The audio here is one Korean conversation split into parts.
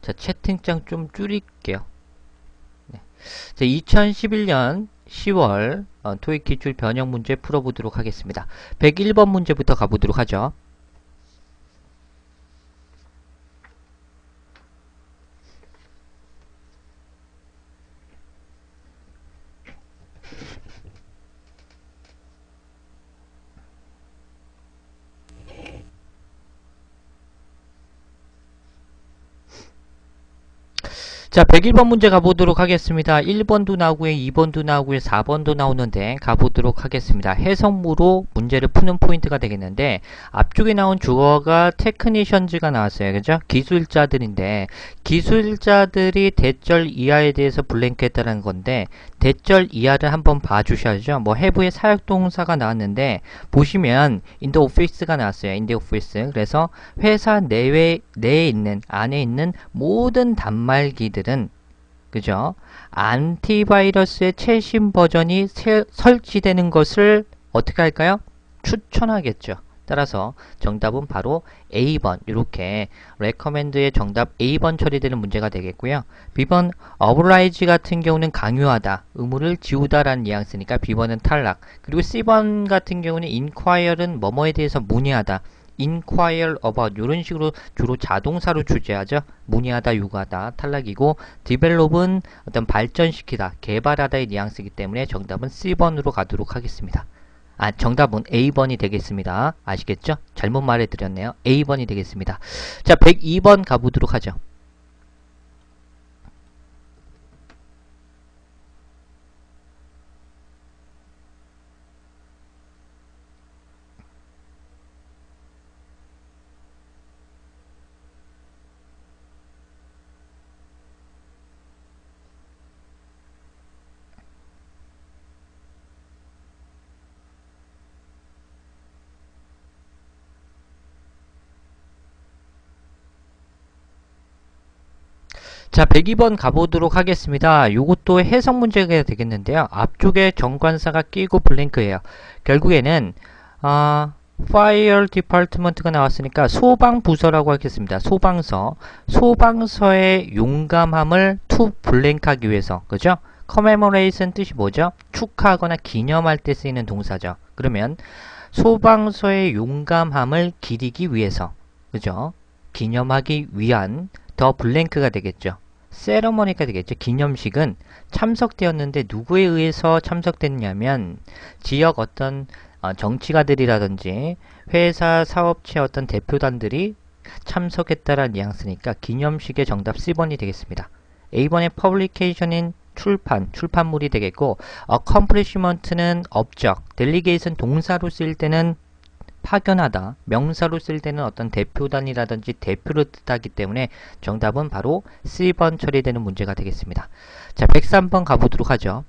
자, 채팅창 좀 줄일게요. 네. 자, 2011년 10월 토익 기출 변형 문제 풀어보도록 하겠습니다. 101번 문제부터 가보도록 하죠. 자, 101번 문제 가보도록 하겠습니다. 1번도 나오고요, 2번도 나오고요, 4번도 나오는데 가보도록 하겠습니다. 해석무로 문제를 푸는 포인트가 되겠는데, 앞쪽에 나온 주어가 테크니션즈가 나왔어요. 그죠? 기술자들인데, 기술자들이 대절 이하에 대해서 블랭크 했다는 건데, 대절 이하를 한번 봐주셔야죠. 뭐 have의 사역동사가 나왔는데, 보시면 in the office가 나왔어요. in the office. 그래서 회사 내에 있는, 안에 있는 모든 단말기들 그죠? 안티바이러스의 최신 버전이 설치되는 것을 어떻게 할까요? 추천하겠죠. 따라서 정답은 바로 A번, 이렇게 recommend의 정답 A번 처리되는 문제가 되겠고요. B번, oblige 같은 경우는 강요하다, 의무를 지우다라는 뉘앙스니까 B번은 탈락. 그리고 C번 같은 경우는 inquire는 뭐뭐에 대해서 문의하다, inquire about 이런 식으로 주로 자동사로 주제하죠. 문의하다, 요구하다, 탈락이고, develop은 어떤 발전시키다, 개발하다의 뉘앙스이기 때문에 정답은 C번으로 가도록 하겠습니다. 정답은 A번이 되겠습니다. 아시겠죠? 잘못 말해드렸네요. A번이 되겠습니다. 자, 102번 가보도록 하죠. 자, 102번 가보도록 하겠습니다. 요것도 해석 문제가 되겠는데요. 앞쪽에 정관사가 끼고 블랭크예요. 결국에는 Fire Department가 나왔으니까 소방부서라고 하겠습니다. 소방서. 소방서의 용감함을 to 블랭크하기 위해서. 그죠? Commemorate 뜻이 뭐죠? 축하하거나 기념할 때 쓰이는 동사죠. 그러면 소방서의 용감함을 기리기 위해서. 그죠? 기념하기 위한 더 블랭크가 되겠죠. 세러머니가 되겠죠. 기념식은 참석되었는데 누구에 의해서 참석됐냐면 지역 어떤 정치가들이라든지 회사 사업체 어떤 대표단들이 참석했다라는 뉘앙스니까 기념식의 정답 C번이 되겠습니다. A번의 publication인 출판물이 되겠고, accomplishment는 업적, delegation 동사로 쓰일 때는 파견하다, 명사로 쓸 때는 어떤 대표단이라든지 대표를 뜻하기 때문에 정답은 바로 C번 처리되는 문제가 되겠습니다. 자, 103번 가보도록 하죠.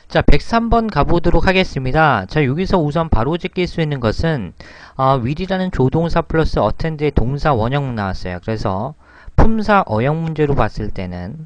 자, 103번 가보도록 하겠습니다. 자, 여기서 우선 바로 제낄 수 있는 것은 will이라는 조동사 플러스 attend의 동사 원형 나왔어요. 그래서 품사 어형 문제로 봤을 때는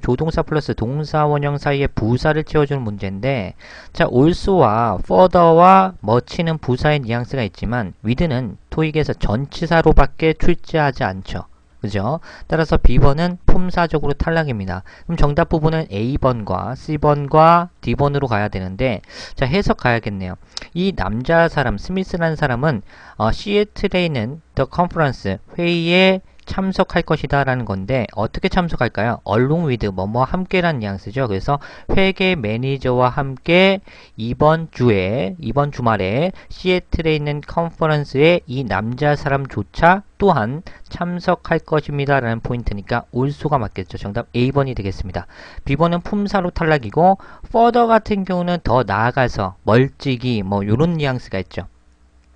조동사 플러스 동사 원형 사이에 부사를 채워주는 문제인데, 자, also와 further와 much는 부사의 뉘앙스가 있지만 with는 토익에서 전치사로밖에 출제하지 않죠. 그죠? 따라서 B번은 품사적으로 탈락입니다. 그럼 정답 부분은 A번과 C번과 D번으로 가야 되는데, 자, 해석 가야겠네요. 이 남자 사람, 스미스라는 사람은 시애틀에 있는 The Conference 회의에 참석할 것이다 라는 건데, 어떻게 참석할까요? along with 뭐뭐 함께라는 뉘앙스죠. 그래서 회계 매니저와 함께 이번 주말에 시애틀에 있는 컨퍼런스에 이 남자 사람조차 또한 참석할 것입니다 라는 포인트니까 올소가 맞겠죠. 정답 A번이 되겠습니다. B번은 품사로 탈락이고, further 같은 경우는 더 나아가서, 멀찍이 뭐 요런 뉘앙스가 있죠.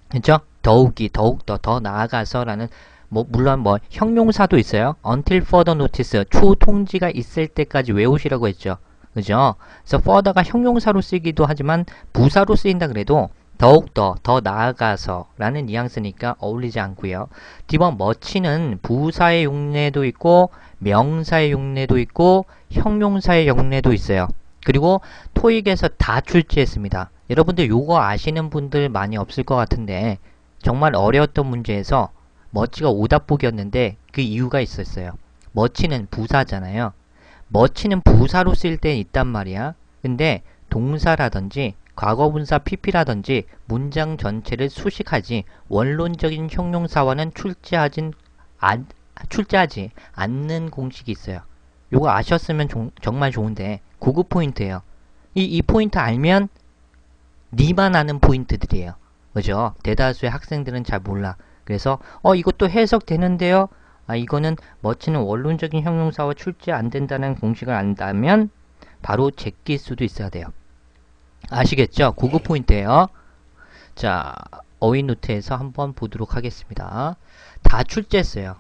그렇죠? 더욱더 더 나아가서 라는, 물론 형용사도 있어요. until further notice, 초통지가 있을 때까지 외우시라고 했죠. 그죠? 그래서 further가 형용사로 쓰기도 하지만 부사로 쓰인다 그래도 더욱더 더 나아가서 라는 뉘앙스니까 어울리지 않고요. D번 much는 부사의 용례도 있고 명사의 용례도 있고 형용사의 용례도 있어요. 그리고 토익에서 다 출제했습니다. 여러분들 요거 아시는 분들 많이 없을 것 같은데 정말 어려웠던 문제에서 much가 오답복이었는데 그 이유가 있었어요. much는 부사잖아요. much는 부사로 쓰일 때 있단 말이야. 근데 동사라든지 과거분사 pp라든지 문장 전체를 수식하지 원론적인 형용사와는 출제하지 않는 공식이 있어요. 요거 아셨으면 정말 좋은데 고급 포인트예요. 이 포인트 알면 니만 아는 포인트들이에요. 그죠? 대다수의 학생들은 잘 몰라. 그래서 이것도 해석되는데요. 이거는 much는 원론적인 형용사와 출제 안 된다는 공식을 안다면 바로 제낄 수도 있어야 돼요. 아시겠죠? 고급 포인트예요. 자, 어휘 노트에서 한번 보도록 하겠습니다. 다 출제했어요.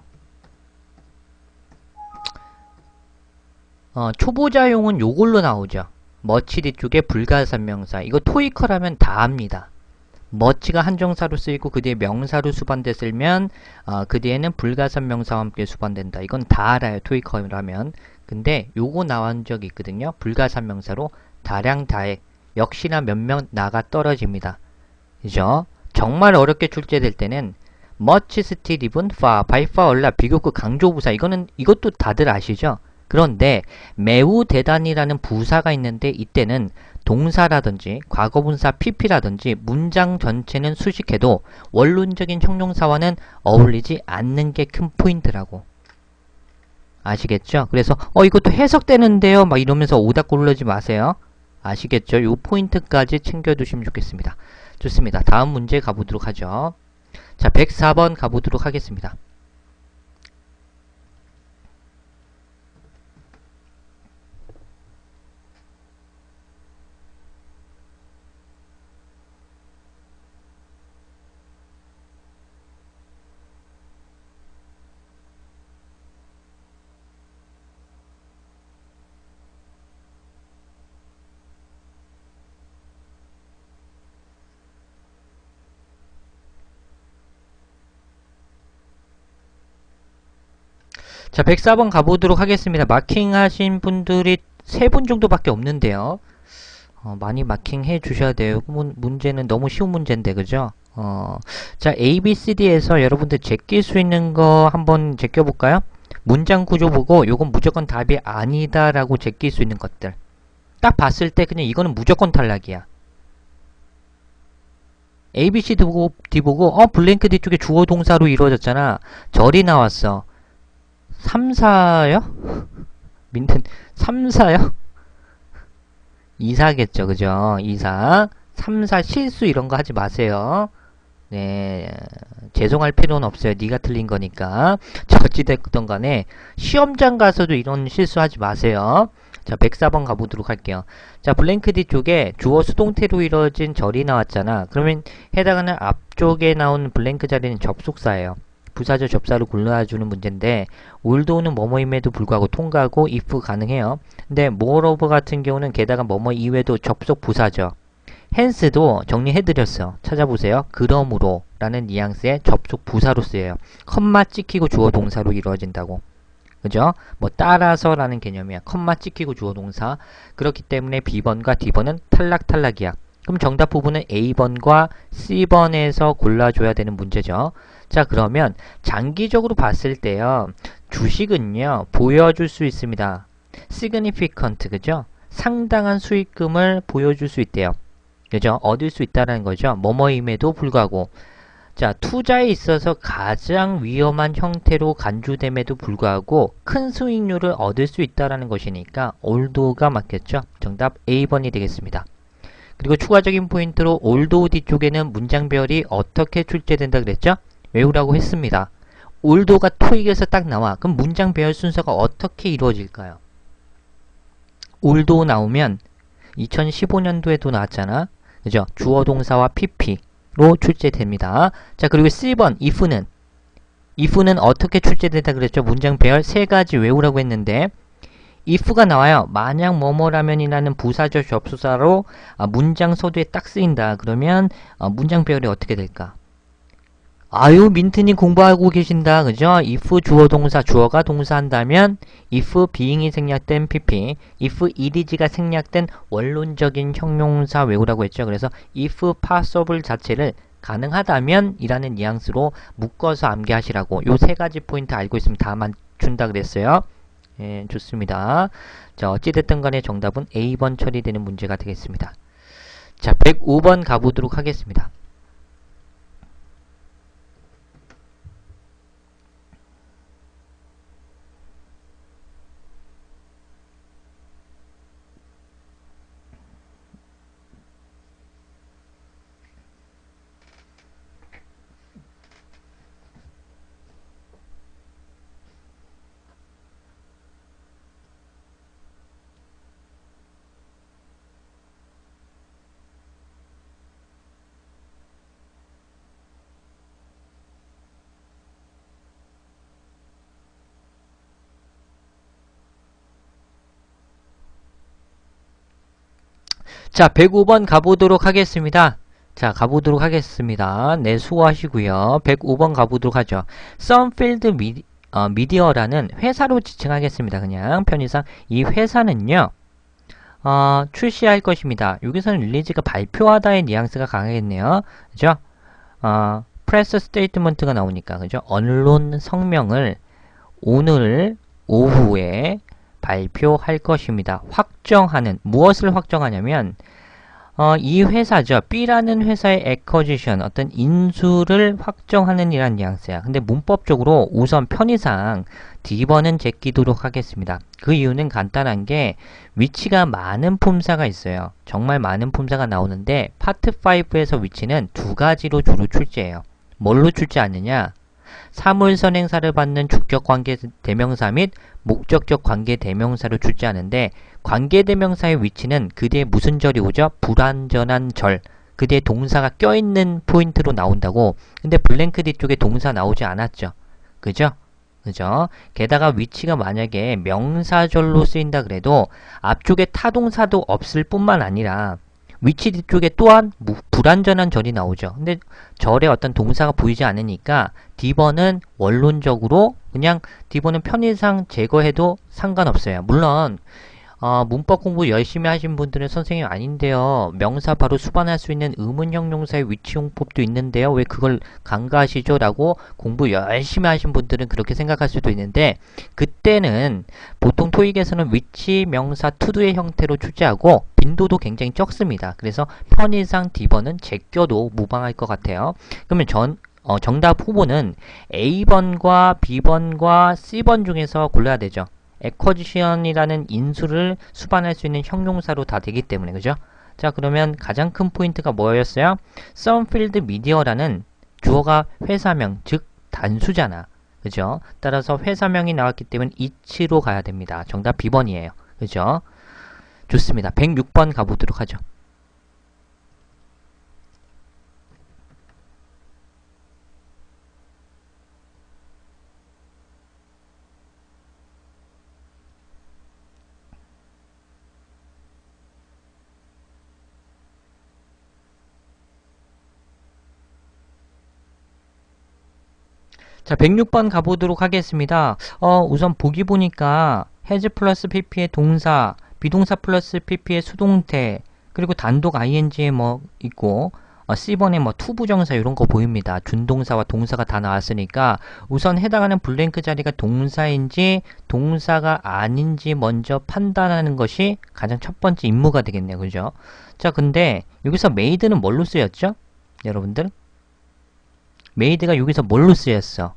초보자용은 요걸로 나오죠. much 뒤쪽에 불가산명사. 이거 토익커라면 다 압니다. much가 한정사로 쓰이고 그 뒤에 명사로 수반됐으면 그 뒤에는 불가산명사와 함께 수반된다. 이건 다 알아요. 토익커라면. 근데 요거 나온 적이 있거든요. 불가산명사로 다량 다액. 역시나 몇 명 나가 떨어집니다. 그죠? 정말 어렵게 출제될 때는 much, still, even, far, by far, a lot, 비교급 강조부사. 이것도 다들 아시죠? 그런데 매우 대단히라는 부사가 있는데 이때는 동사라든지 과거분사 pp라든지 문장 전체는 수식해도 원론적인 형용사와는 어울리지 않는 게 큰 포인트라고. 아시겠죠? 그래서 이것도 해석되는데요 막 이러면서 오답 고르지 마세요. 아시겠죠? 요 포인트까지 챙겨두시면 좋겠습니다. 좋습니다. 다음 문제 가보도록 하죠. 자, 104번 가보도록 하겠습니다. 자, 104번 가보도록 하겠습니다. 마킹하신 분들이 3분 정도밖에 없는데요. 많이 마킹해 주셔야 돼요. 문제는 너무 쉬운 문제인데, 그죠? 자, A, B, C, D에서 여러분들 제낄 수 있는 거 한번 제껴볼까요? 문장 구조 보고 요건 무조건 답이 아니다라고 제낄 수 있는 것들. 딱 봤을 때 그냥 이거는 무조건 탈락이야. A, B, C, D 보고 블랭크 뒤쪽에 주어 동사로 이루어졌잖아. 절이 나왔어. 3, 4요? 민튼 3, 4요? 2, 4겠죠. 그죠? 2, 4. 3, 4 실수 이런 거 하지 마세요. 네. 죄송할 필요는 없어요. 네가 틀린 거니까. 자, 어찌됐든 간에 시험장 가서도 이런 실수하지 마세요. 자, 104번 가보도록 할게요. 자, 블랭크 뒤쪽에 주어 수동태로 이루어진 절이 나왔잖아. 그러면 해당하는 앞쪽에 나온 블랭크 자리는 접속사예요. 부사절 접사를 골라주는 문제인데 올도는 뭐뭐임에도 불구하고 통과하고 if 가능해요. 근데 moreover 같은 경우는 게다가 뭐뭐 이외에도 접속 부사죠. hence도 정리해드렸어. 찾아보세요. 그러므로 라는 뉘앙스의 접속 부사로 쓰여요. 컴마 찍히고 주어 동사로 이루어진다고. 그죠? 뭐 따라서 라는 개념이야. 컴마 찍히고 주어 동사. 그렇기 때문에 B번과 D번은 탈락이야. 그럼 정답 부분은 A번과 C번에서 골라줘야 되는 문제죠. 자, 그러면 장기적으로 봤을 때요. 주식은요. 보여줄 수 있습니다. significant, 그죠? 상당한 수익금을 보여줄 수 있대요. 그죠? 얻을 수 있다는 거죠. 뭐뭐임에도 불구하고. 자, 투자에 있어서 가장 위험한 형태로 간주됨에도 불구하고 큰 수익률을 얻을 수 있다는 것이니까 올도가 맞겠죠? 정답 A번이 되겠습니다. 그리고 추가적인 포인트로 올도 뒤쪽에는 문장별이 어떻게 출제된다 그랬죠? 외우라고 했습니다. 올도가 토익에서 딱 나와. 그럼 문장 배열 순서가 어떻게 이루어질까요? 올도 나오면 2015년도에도 나왔잖아. 그죠? 주어 동사와 pp로 출제됩니다. 자, 그리고 C번 if는 어떻게 출제된다 그랬죠? 문장 배열 3가지 외우라고 했는데 if가 나와요. 만약 뭐뭐라면이라는 부사적 접수사로 문장 서두에 딱 쓰인다. 그러면 문장 배열이 어떻게 될까? 아유, 민트님 공부하고 계신다. 그죠? if 주어 동사, 주어가 동사한다면 if being이 생략된 pp, if ed가 생략된 원론적인 형용사 외우라고 했죠. 그래서 if possible 자체를 가능하다면 이라는 뉘앙스로 묶어서 암기하시라고 요 세 가지 포인트 알고 있으면 다 맞춘다 그랬어요. 예, 좋습니다. 자, 어찌됐든 간에 정답은 A번 처리되는 문제가 되겠습니다. 자, 105번 가보도록 하겠습니다. 자, 105번 가보도록 하겠습니다. 자, 가보도록 하겠습니다. 네, 수고하시고요. 105번 가보도록 하죠. 썬필드 미디어라는 회사로 지칭하겠습니다. 그냥 편의상 이 회사는요. 출시할 것입니다. 여기서는 릴리즈가 발표하다의 뉘앙스가 강하겠네요. 그죠? 프레스 스테이트먼트가 나오니까 그죠? 언론 성명을 오늘 오후에 발표할 것입니다. 확정하는 무엇을 확정하냐면 이 회사죠. B라는 회사의 acquisition 어떤 인수를 확정하는 이란 뉘앙스야. 근데 문법적으로 우선 편의상 D번은 제끼도록 하겠습니다. 그 이유는 간단한 게 위치가 많은 품사가 있어요. 정말 많은 품사가 나오는데 파트 5에서 위치는 두 가지로 주로 출제해요. 뭘로 출제하느냐? 사물선행사를 받는 주격관계 대명사 및 목적격 관계 대명사로 출제하는데 관계 대명사의 위치는 그 뒤에 무슨 절이 오죠? 불완전한 절. 그 뒤에 동사가 껴있는 포인트로 나온다고. 근데 블랭크 뒤쪽에 동사 나오지 않았죠. 그죠? 그죠? 게다가 위치가 만약에 명사절로 쓰인다 그래도 앞쪽에 타동사도 없을 뿐만 아니라 위치 뒤쪽에 또한 불완전한 절이 나오죠. 근데 절에 어떤 동사가 보이지 않으니까 D번은 원론적으로 그냥 D번은 편의상 제거해도 상관없어요. 물론 문법 공부 열심히 하신 분들은 선생님 아닌데요. 명사 바로 수반할 수 있는 의문 형용사의 위치 용법도 있는데요. 왜 그걸 간과하시죠? 라고 공부 열심히 하신 분들은 그렇게 생각할 수도 있는데 그때는 보통 토익에서는 위치 명사 투두의 형태로 출제하고 빈도도 굉장히 적습니다. 그래서 편의상 D번은 제껴도 무방할 것 같아요. 그러면 정답 후보는 A번과 B번과 C번 중에서 골라야 되죠. acquisition이라는 인수를 수반할 수 있는 형용사로 다 되기 때문에 그죠? 자, 그러면 가장 큰 포인트가 뭐였어요? 썬필드 미디어라는 주어가 회사명, 즉 단수잖아. 그죠? 따라서 회사명이 나왔기 때문에 이치로 가야 됩니다. 정답 B번이에요. 그죠? 좋습니다. 106번 가보도록 하죠. 자, 106번 가보도록 하겠습니다. 우선 보기 보니까 has 플러스 pp의 동사, 비동사 플러스 pp의 수동태, 그리고 단독 ing에 뭐 있고, C번에 뭐 투부정사 이런 거 보입니다. 준동사와 동사가 다 나왔으니까 우선 해당하는 블랭크 자리가 동사인지 동사가 아닌지 먼저 판단하는 것이 가장 첫 번째 임무가 되겠네요. 그죠? 자, 근데 여기서 made는 뭘로 쓰였죠? 여러분들? made가 여기서 뭘로 쓰였어?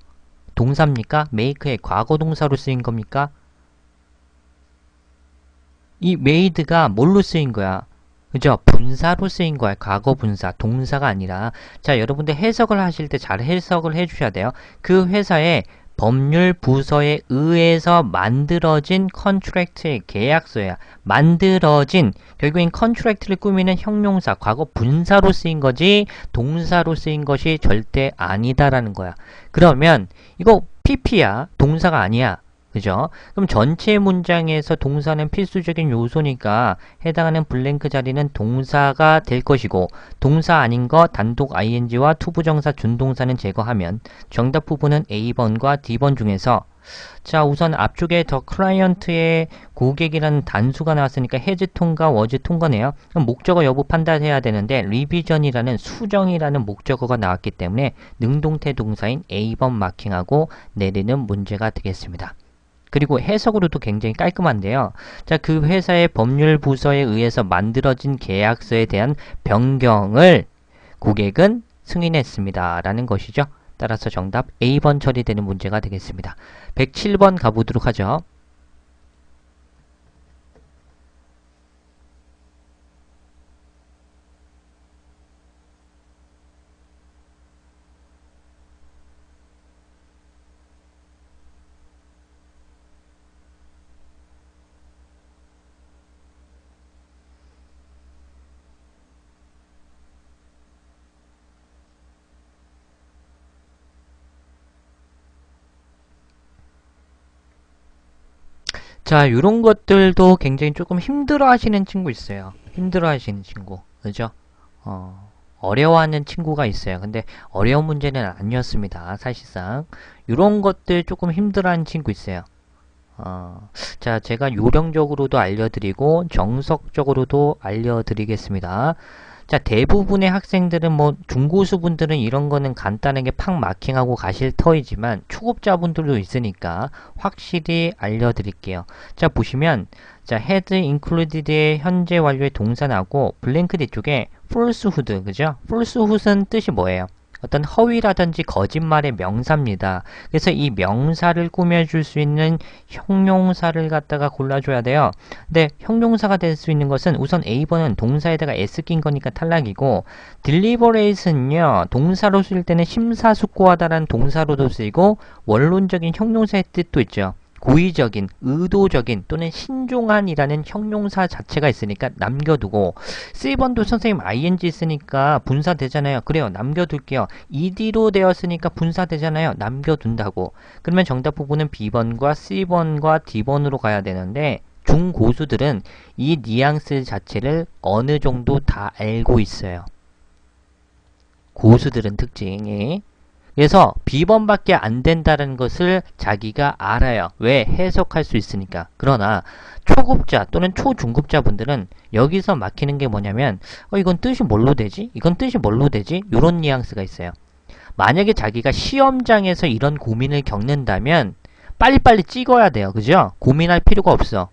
동사입니까? make의 과거 동사로 쓰인 겁니까? 이 made가 뭘로 쓰인 거야? 그죠? 분사로 쓰인 거야. 과거 분사. 동사가 아니라. 자, 여러분들 해석을 하실 때 잘 해석을 해주셔야 돼요. 그 회사의 법률 부서에 의해서 만들어진 컨트랙트의 계약서야. 만들어진, 결국엔 컨트랙트를 꾸미는 형용사, 과거 분사로 쓰인 거지 동사로 쓰인 것이 절대 아니다라는 거야. 그러면 이거 PP야. 동사가 아니야. 그죠? 그럼 전체 문장에서 동사는 필수적인 요소니까 해당하는 블랭크 자리는 동사가 될 것이고 동사 아닌 거 단독 ing와 투부정사 준동사는 제거하면 정답 부분은 A번과 D번 중에서 자, 우선 앞쪽에 더 클라이언트의 고객이라는 단수가 나왔으니까 has 통과 was 통과네요. 그럼 목적어 여부 판단해야 되는데 리비전이라는 수정이라는 목적어가 나왔기 때문에 능동태 동사인 A번 마킹하고 내리는 문제가 되겠습니다. 그리고 해석으로도 굉장히 깔끔한데요. 자, 그 회사의 법률 부서에 의해서 만들어진 계약서에 대한 변경을 고객은 승인했습니다. 라는 것이죠. 따라서 정답 A번 처리되는 문제가 되겠습니다. 107번 가보도록 하죠. 자, 요런 것들도 굉장히 조금 힘들어 하시는 친구 있어요. 힘들어 하시는 친구. 그죠? 어려워하는 친구가 있어요. 근데 어려운 문제는 아니었습니다. 사실상. 요런 것들 조금 힘들어하는 친구 있어요. 자, 제가 요령적으로도 알려드리고 정석적으로도 알려드리겠습니다. 자, 대부분의 학생들은 뭐 중고수분들은 이런 거는 간단하게 팍 마킹하고 가실 터이지만 초급자분들도 있으니까 확실히 알려드릴게요. 자, 보시면 자, had included의 현재 완료의 동사 나오고 블랭크 뒤쪽에 falsehood, 그죠? falsehood은 뜻이 뭐예요? 어떤 허위라든지 거짓말의 명사입니다. 그래서 이 명사를 꾸며줄 수 있는 형용사를 갖다가 골라줘야 돼요. 근데 형용사가 될 수 있는 것은 우선 A번은 동사에다가 S 낀 거니까 탈락이고 deliberate는요. 동사로 쓸 때는 심사숙고하다라는 동사로도 쓰이고 원론적인 형용사의 뜻도 있죠. 고의적인, 의도적인 또는 신중한이라는 형용사 자체가 있으니까 남겨두고 C번도 선생님 ing 쓰니까 분사 되잖아요. 그래요. 남겨둘게요. ed로 되었으니까 분사 되잖아요. 남겨둔다고. 그러면 정답 부분은 B번과 C번과 D번으로 가야 되는데 중고수들은 이 뉘앙스 자체를 어느 정도 다 알고 있어요. 고수들은 특징이. 그래서 B번밖에 안 된다는 것을 자기가 알아요. 왜? 해석할 수 있으니까. 그러나 초급자 또는 초중급자분들은 여기서 막히는 게 뭐냐면 이건 뜻이 뭘로 되지? 이건 뜻이 뭘로 되지? 이런 뉘앙스가 있어요. 만약에 자기가 시험장에서 이런 고민을 겪는다면 빨리빨리 찍어야 돼요. 그죠? 고민할 필요가 없어.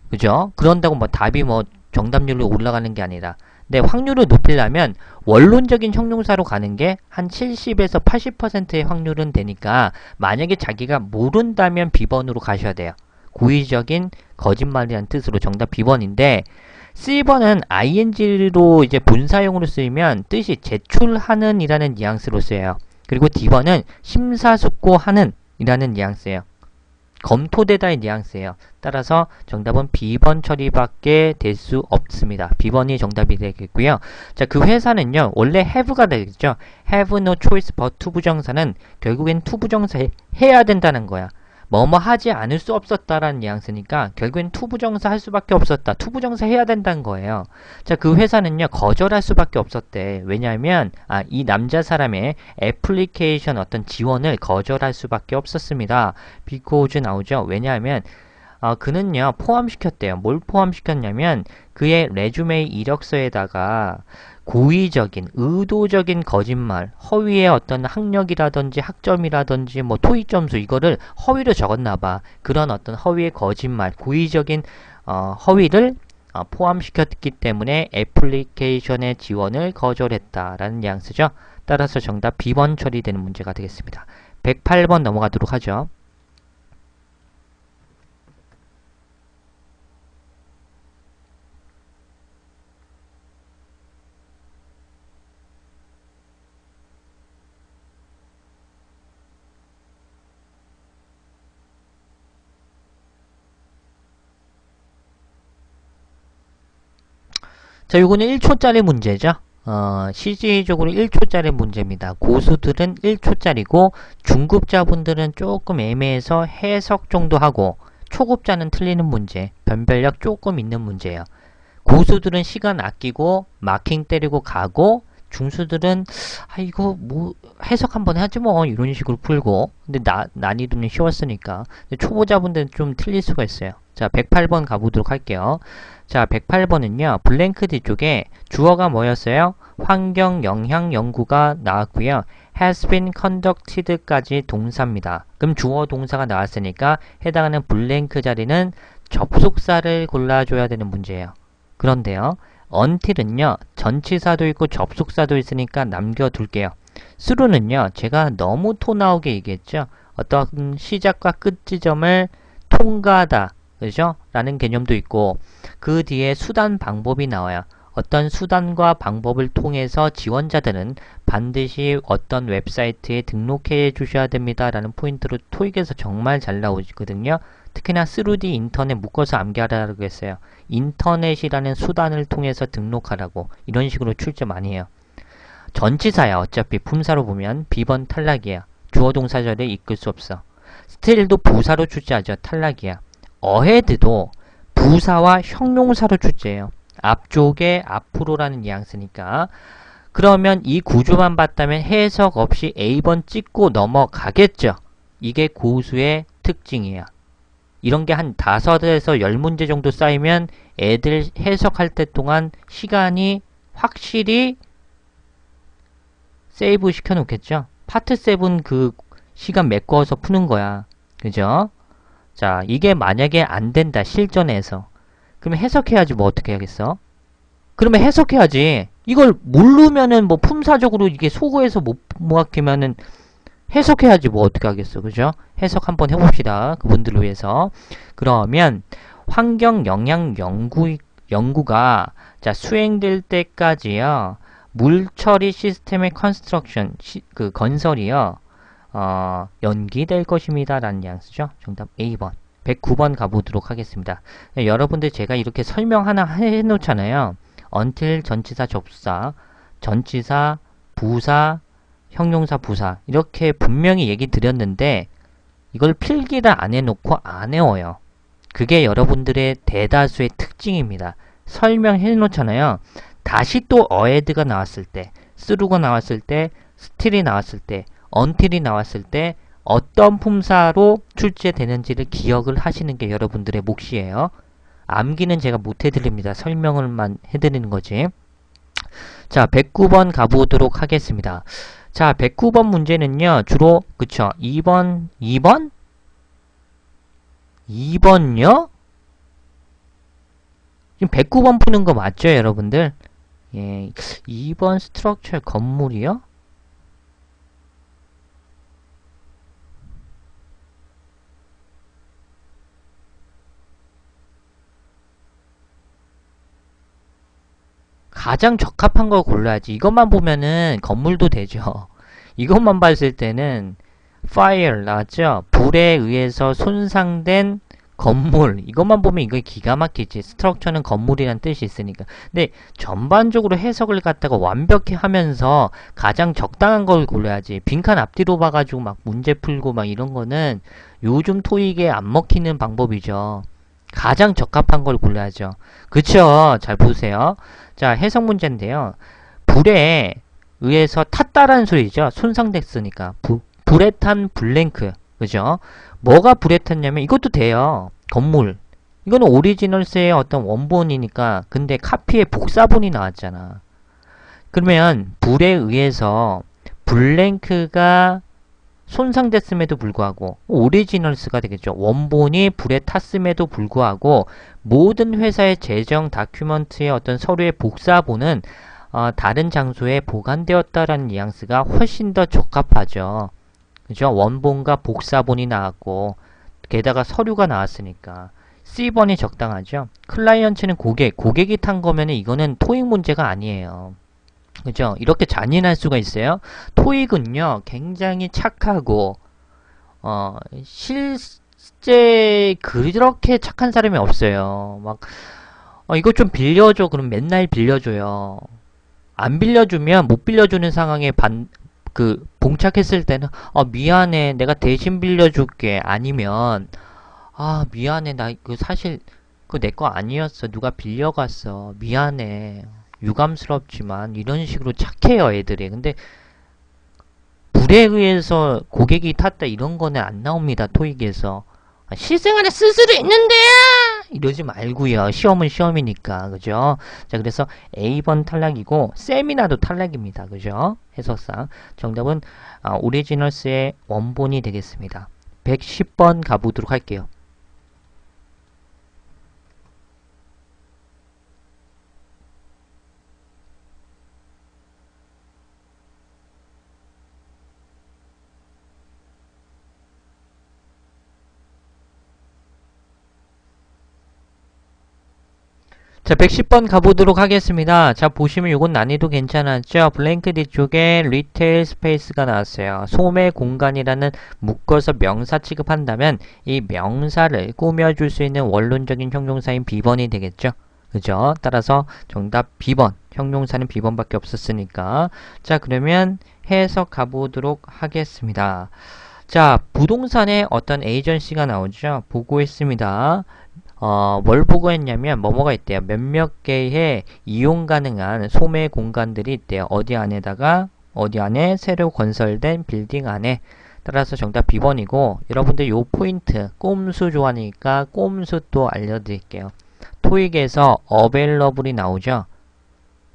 그죠? 그런다고 뭐 답이 뭐 정답률이 올라가는 게 아니라 네, 확률을 높이려면 원론적인 형용사로 가는 게 한 70에서 80%의 확률은 되니까 만약에 자기가 모른다면 B번으로 가셔야 돼요. 고의적인 거짓말이라는 뜻으로 정답 B번인데 C번은 ing로 이제 분사형으로 쓰이면 뜻이 제출하는 이라는 뉘앙스로 쓰여요. 그리고 D번은 심사숙고하는 이라는 뉘앙스예요. 검토되다의 뉘앙스예요. 따라서 정답은 B번 처리밖에 될 수 없습니다. B번이 정답이 되겠고요. 자, 그 회사는요. 원래 have가 되겠죠. have no choice but 투부정사는 결국엔 투부정사 해야 된다는 거야. 뭐뭐 하지 않을 수 없었다라는 뉘앙스니까 결국엔 투부정사 할 수밖에 없었다. 투부정사 해야 된다는 거예요. 자, 그 회사는요. 거절할 수밖에 없었대. 왜냐하면 이 남자 사람의 애플리케이션 어떤 지원을 거절할 수밖에 없었습니다. because 나오죠. 왜냐하면 그는요. 포함시켰대요. 뭘 포함시켰냐면 그의 레주메 이력서에다가 고의적인, 의도적인 거짓말, 허위의 어떤 학력이라든지 학점이라든지 뭐 토익 점수 이거를 허위로 적었나봐. 그런 어떤 허위의 거짓말, 고의적인 허위를 포함시켰기 때문에 애플리케이션의 지원을 거절했다라는 뉘앙스죠. 따라서 정답 B번 처리되는 문제가 되겠습니다. 108번 넘어가도록 하죠. 자, 요거는 1초짜리 문제죠. CG적으로 1초짜리 문제입니다. 고수들은 1초짜리고 중급자분들은 조금 애매해서 해석 정도 하고 초급자는 틀리는 문제, 변별력 조금 있는 문제예요. 고수들은 시간 아끼고 마킹 때리고 가고 중수들은 이거 뭐 해석 한번 하지 뭐 이런 식으로 풀고 근데 난이도는 쉬웠으니까 근데 초보자분들은 좀 틀릴 수가 있어요. 자 108번 가보도록 할게요. 자 108번은요 블랭크 뒤쪽에 주어가 뭐였어요? 환경 영향 연구가 나왔고요. has been conducted까지 동사입니다. 그럼 주어 동사가 나왔으니까 해당하는 블랭크 자리는 접속사를 골라줘야 되는 문제예요. 그런데요. until은요. 전치사도 있고 접속사도 있으니까 남겨둘게요. through는요. 제가 너무 토 나오게 얘기했죠. 어떤 시작과 끝 지점을 통과하다. 그죠? 라는 개념도 있고 그 뒤에 수단 방법이 나와요. 어떤 수단과 방법을 통해서 지원자들은 반드시 어떤 웹사이트에 등록해 주셔야 됩니다. 라는 포인트로 토익에서 정말 잘 나오거든요. 특히나 through the 인터넷 묶어서 암기하라고 했어요. 인터넷이라는 수단을 통해서 등록하라고 이런 식으로 출제 많이 해요. 전치사야. 어차피 품사로 보면 B번 탈락이야. 주어 동사 절에 이끌 수 없어. still도 부사로 출제하죠. 탈락이야. ahead도 부사와 형용사로 출제해요. 앞쪽에 앞으로라는 뉘앙스니까. 그러면 이 구조만 봤다면 해석 없이 A번 찍고 넘어가겠죠. 이게 고수의 특징이에요. 이런 게 한 5에서 10문제 정도 쌓이면 애들 해석할 때 동안 시간이 확실히 세이브 시켜 놓겠죠. 파트 7 그 시간 메꿔서 푸는 거야. 그죠? 자, 이게 만약에 안 된다. 실전에서. 그러면 해석해야지 뭐 어떻게 해야겠어? 그러면 해석해야지. 이걸 모르면은 뭐 품사적으로 이게 소거해서 못 모아키면은 해석해야지 뭐 어떻게 하겠어. 그죠? 해석 한번 해봅시다. 그분들을 위해서. 그러면 환경 영향 연구가 자 수행될 때까지요. 물 처리 시스템의 컨스트럭션 그 건설이요. 연기될 것입니다. 라는 뉘앙스죠. 정답 A번. 109번 가보도록 하겠습니다. 네, 여러분들 제가 이렇게 설명 하나 해놓잖아요. until 전치사 접수사, 전치사, 부사, 형용사, 부사 이렇게 분명히 얘기 드렸는데 이걸 필기를 안 해놓고 안 외워요. 그게 여러분들의 대다수의 특징입니다. 설명해 놓잖아요. 다시 또 ahead가 나왔을 때, through가 나왔을 때, still이 나왔을 때, until이 나왔을 때 어떤 품사로 출제되는지를 기억을 하시는 게 여러분들의 몫이에요. 암기는 제가 못 해드립니다. 설명을만 해드리는 거지. 자, 109번 가보도록 하겠습니다. 자, 109번 문제는요. 주로 그쵸? 2번요? 지금 109번 푸는 거 맞죠, 여러분들? 예, 2번 스트럭처 건물이요? 가장 적합한 걸 골라야지. 이것만 보면은 건물도 되죠. 이것만 봤을 때는 fire 나왔죠? 불에 의해서 손상된 건물. 이것만 보면 이거 기가 막히지. 스트럭처는 건물이란 뜻이 있으니까. 근데 전반적으로 해석을 갖다가 완벽히 하면서 가장 적당한 걸 골라야지. 빈칸 앞뒤로 봐가지고 막 문제 풀고 막 이런 거는 요즘 토익에 안 먹히는 방법이죠. 가장 적합한 걸 골라야죠. 그쵸? 잘 보세요. 자, 해석 문제인데요. 불에 의해서 탔다라는 소리죠. 손상됐으니까. 불에 탄 블랭크. 그죠? 뭐가 불에 탔냐면 이것도 돼요. 건물. 이거는 오리지널스의 어떤 원본이니까. 근데 카피에 복사본이 나왔잖아. 그러면 불에 의해서 블랭크가 손상됐음에도 불구하고 오리지널스가 되겠죠. 원본이 불에 탔음에도 불구하고 모든 회사의 재정 다큐먼트의 어떤 서류의 복사본은 다른 장소에 보관되었다라는 뉘앙스가 훨씬 더 적합하죠. 그죠? 원본과 복사본이 나왔고 게다가 서류가 나왔으니까 C번이 적당하죠. 클라이언트는 고객이 탄 거면 이거는 토익 문제가 아니에요. 그죠? 이렇게 잔인할 수가 있어요. 토익은요, 굉장히 착하고, 실제 그렇게 착한 사람이 없어요. 막, 이거 좀 빌려줘. 그럼 맨날 빌려줘요. 안 빌려주면 못 빌려주는 상황에 봉착했을 때는 미안해 내가 대신 빌려줄게 아니면 미안해 나 사실 내 거 아니었어 누가 빌려갔어 미안해 유감스럽지만 이런 식으로 착해요 애들이. 근데 불에 의해서 고객이 탔다 이런 거는 안 나옵니다 토익에서. 실생활에 쓸 수도 있는데 이러지 말고요. 시험은 시험이니까 그죠? 자 그래서 A번 탈락이고 세미나도 탈락입니다. 그죠? 해석상 정답은 오리지널스의 원본이 되겠습니다. 110번 가보도록 할게요. 자, 110번 가보도록 하겠습니다. 자, 보시면 이건 난이도 괜찮았죠? 블랭크 뒤쪽에 리테일 스페이스가 나왔어요. 소매 공간이라는 묶어서 명사 취급한다면 이 명사를 꾸며줄 수 있는 원론적인 형용사인 B번이 되겠죠? 그죠? 따라서 정답 B번. 형용사는 B번밖에 없었으니까. 자, 그러면 해석 가보도록 하겠습니다. 자, 부동산에 어떤 에이전시가 나오죠? 보고했습니다. 뭘 보고했냐면 뭐뭐가 있대요. 몇몇 개의 이용 가능한 소매 공간들이 있대요. 어디 안에 새로 건설된 빌딩 안에. 따라서 정답 B번이고 여러분들 요 포인트 꼼수 좋아하니까 꼼수 또 알려드릴게요. 토익에서 available이 나오죠.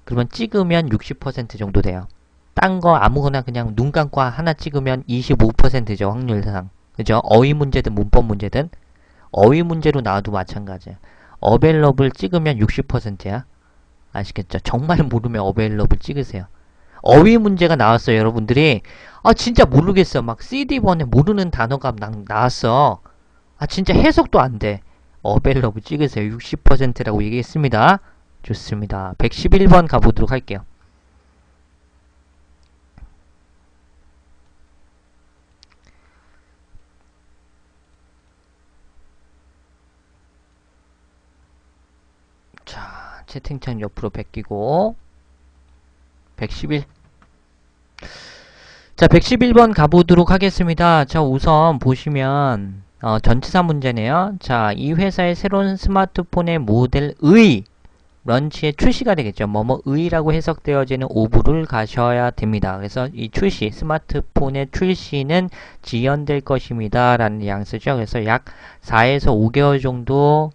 그러면 찍으면 60% 정도 돼요. 딴 거 아무거나 그냥 눈 감고 하나 찍으면 25%죠. 확률상. 그죠? 어휘 문제든 문법 문제든 어휘 문제로 나와도 마찬가지야. available 찍으면 60%야. 아시겠죠? 정말 모르면 available 찍으세요. 어휘 문제가 나왔어요, 여러분들이. 진짜 모르겠어. 막 CD1에 모르는 단어가 나왔어. 진짜 해석도 안 돼. available 찍으세요. 60%라고 얘기했습니다. 좋습니다. 111번 가보도록 할게요. 자, 채팅창 옆으로 베끼고 111. 자, 111번 가보도록 하겠습니다. 자, 우선 보시면 전치사 문제네요. 자, 이 회사의 새로운 스마트폰의 모델의 런치에 출시가 되겠죠. 뭐뭐의라고 해석되어지는 오브를 가셔야 됩니다. 그래서 이 출시, 스마트폰의 출시는 지연될 것입니다. 라는 뉘앙스죠. 그래서 약 4에서 5개월 정도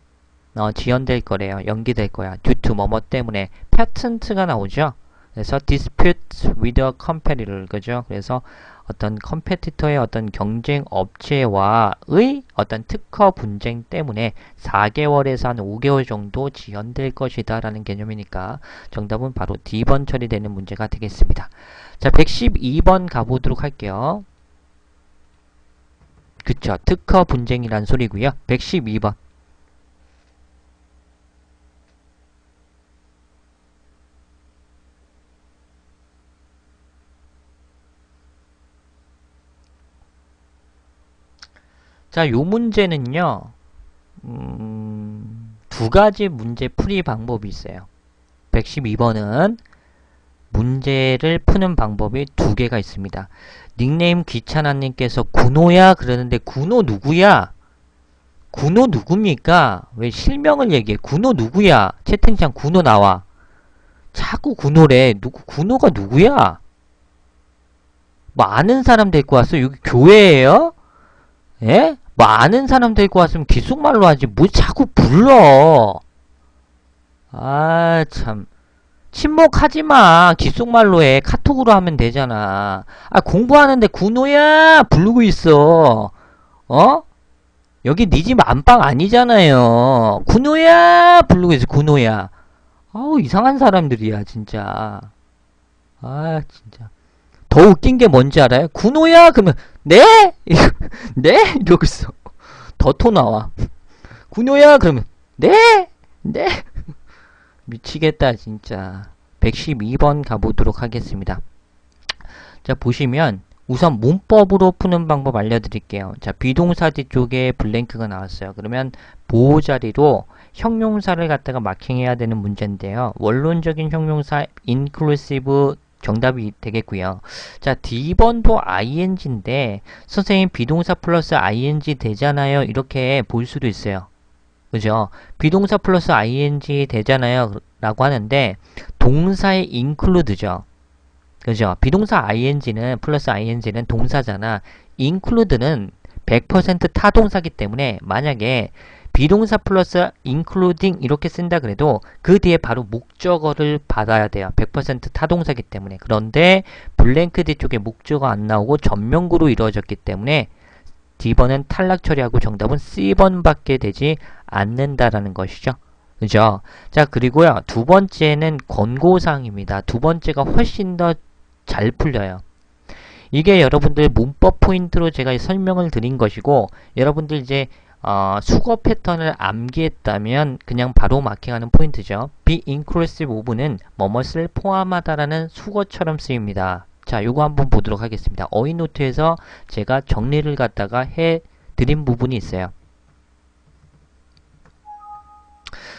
지연될 거래요. 연기될 거야. due to 뭐뭐 때문에 patent가 나오죠. 그래서 dispute with a competitor 그죠? 그래서 어떤 컴페티터의 어떤 경쟁 업체와의 어떤 특허 분쟁 때문에 4개월에서 한 5개월 정도 지연될 것이다 라는 개념이니까 정답은 바로 D번 처리되는 문제가 되겠습니다. 자, 112번 가보도록 할게요. 그쵸? 특허 분쟁이란 소리고요. 112번. 자, 요 문제는요, 두 가지 문제 풀이 방법이 있어요. 112번은 문제를 푸는 방법이 두 개가 있습니다. 닉네임 귀찮아님께서 군호야 그러는데 군호 누구야? 군호 누굽니까? 왜 실명을 얘기해? 군호 누구야? 채팅창 군호 나와. 자꾸 군호래. 군호가 누구야? 뭐 아는 사람 데리고 왔어? 여기 교회예요? 예? 뭐 아는 사람 데리고 왔으면 귓속말로 하지 뭐 자꾸 불러. 참 침묵하지마. 귓속말로 해. 카톡으로 하면 되잖아. 공부하는데 군호야 부르고 있어. 여기 니 집 안방 아니잖아요. 군호야 부르고 있어. 군호야. 이상한 사람들이야 진짜. 진짜 더 웃긴 게 뭔지 알아요? 군호야 그러면 네? 네? 이러고 있어. 더 토 나와. 군호야 그러면 네? 네? 미치겠다 진짜. 112번 가보도록 하겠습니다. 자, 보시면 우선 문법으로 푸는 방법 알려드릴게요. 자, 비동사 뒤쪽에 블랭크가 나왔어요. 그러면 보호자리로 형용사를 갖다가 마킹해야 되는 문제인데요. 원론적인 형용사 inclusive 정답이 되겠고요. 자, D번도 ing인데 선생님 비동사 플러스 ing 되잖아요. 이렇게 볼 수도 있어요. 그죠? 비동사 플러스 ing 되잖아요. 라고 하는데 동사의 include죠. 그죠? 비동사 ing는 플러스 ing는 동사잖아. include는 100% 타동사기 때문에 만약에 비동사 플러스 including 이렇게 쓴다 그래도 그 뒤에 바로 목적어를 받아야 돼요. 100% 타동사기 때문에. 그런데 블랭크 뒤쪽에 목적어 안 나오고 전명구로 이루어졌기 때문에 D번은 탈락 처리하고 정답은 C번밖에 되지 않는다라는 것이죠. 그죠? 자, 그리고요. 두 번째는 권고사항입니다. 두 번째가 훨씬 더 잘 풀려요. 이게 여러분들 문법 포인트로 제가 설명을 드린 것이고 여러분들 이제 수거 패턴을 암기했다면 그냥 바로 마킹하는 포인트죠. be inclusive of는 뭐뭇을 포함하다라는 수거처럼 쓰입니다. 자, 요거 한번 보도록 하겠습니다. 어휘노트에서 제가 정리를 갖다가 해 드린 부분이 있어요.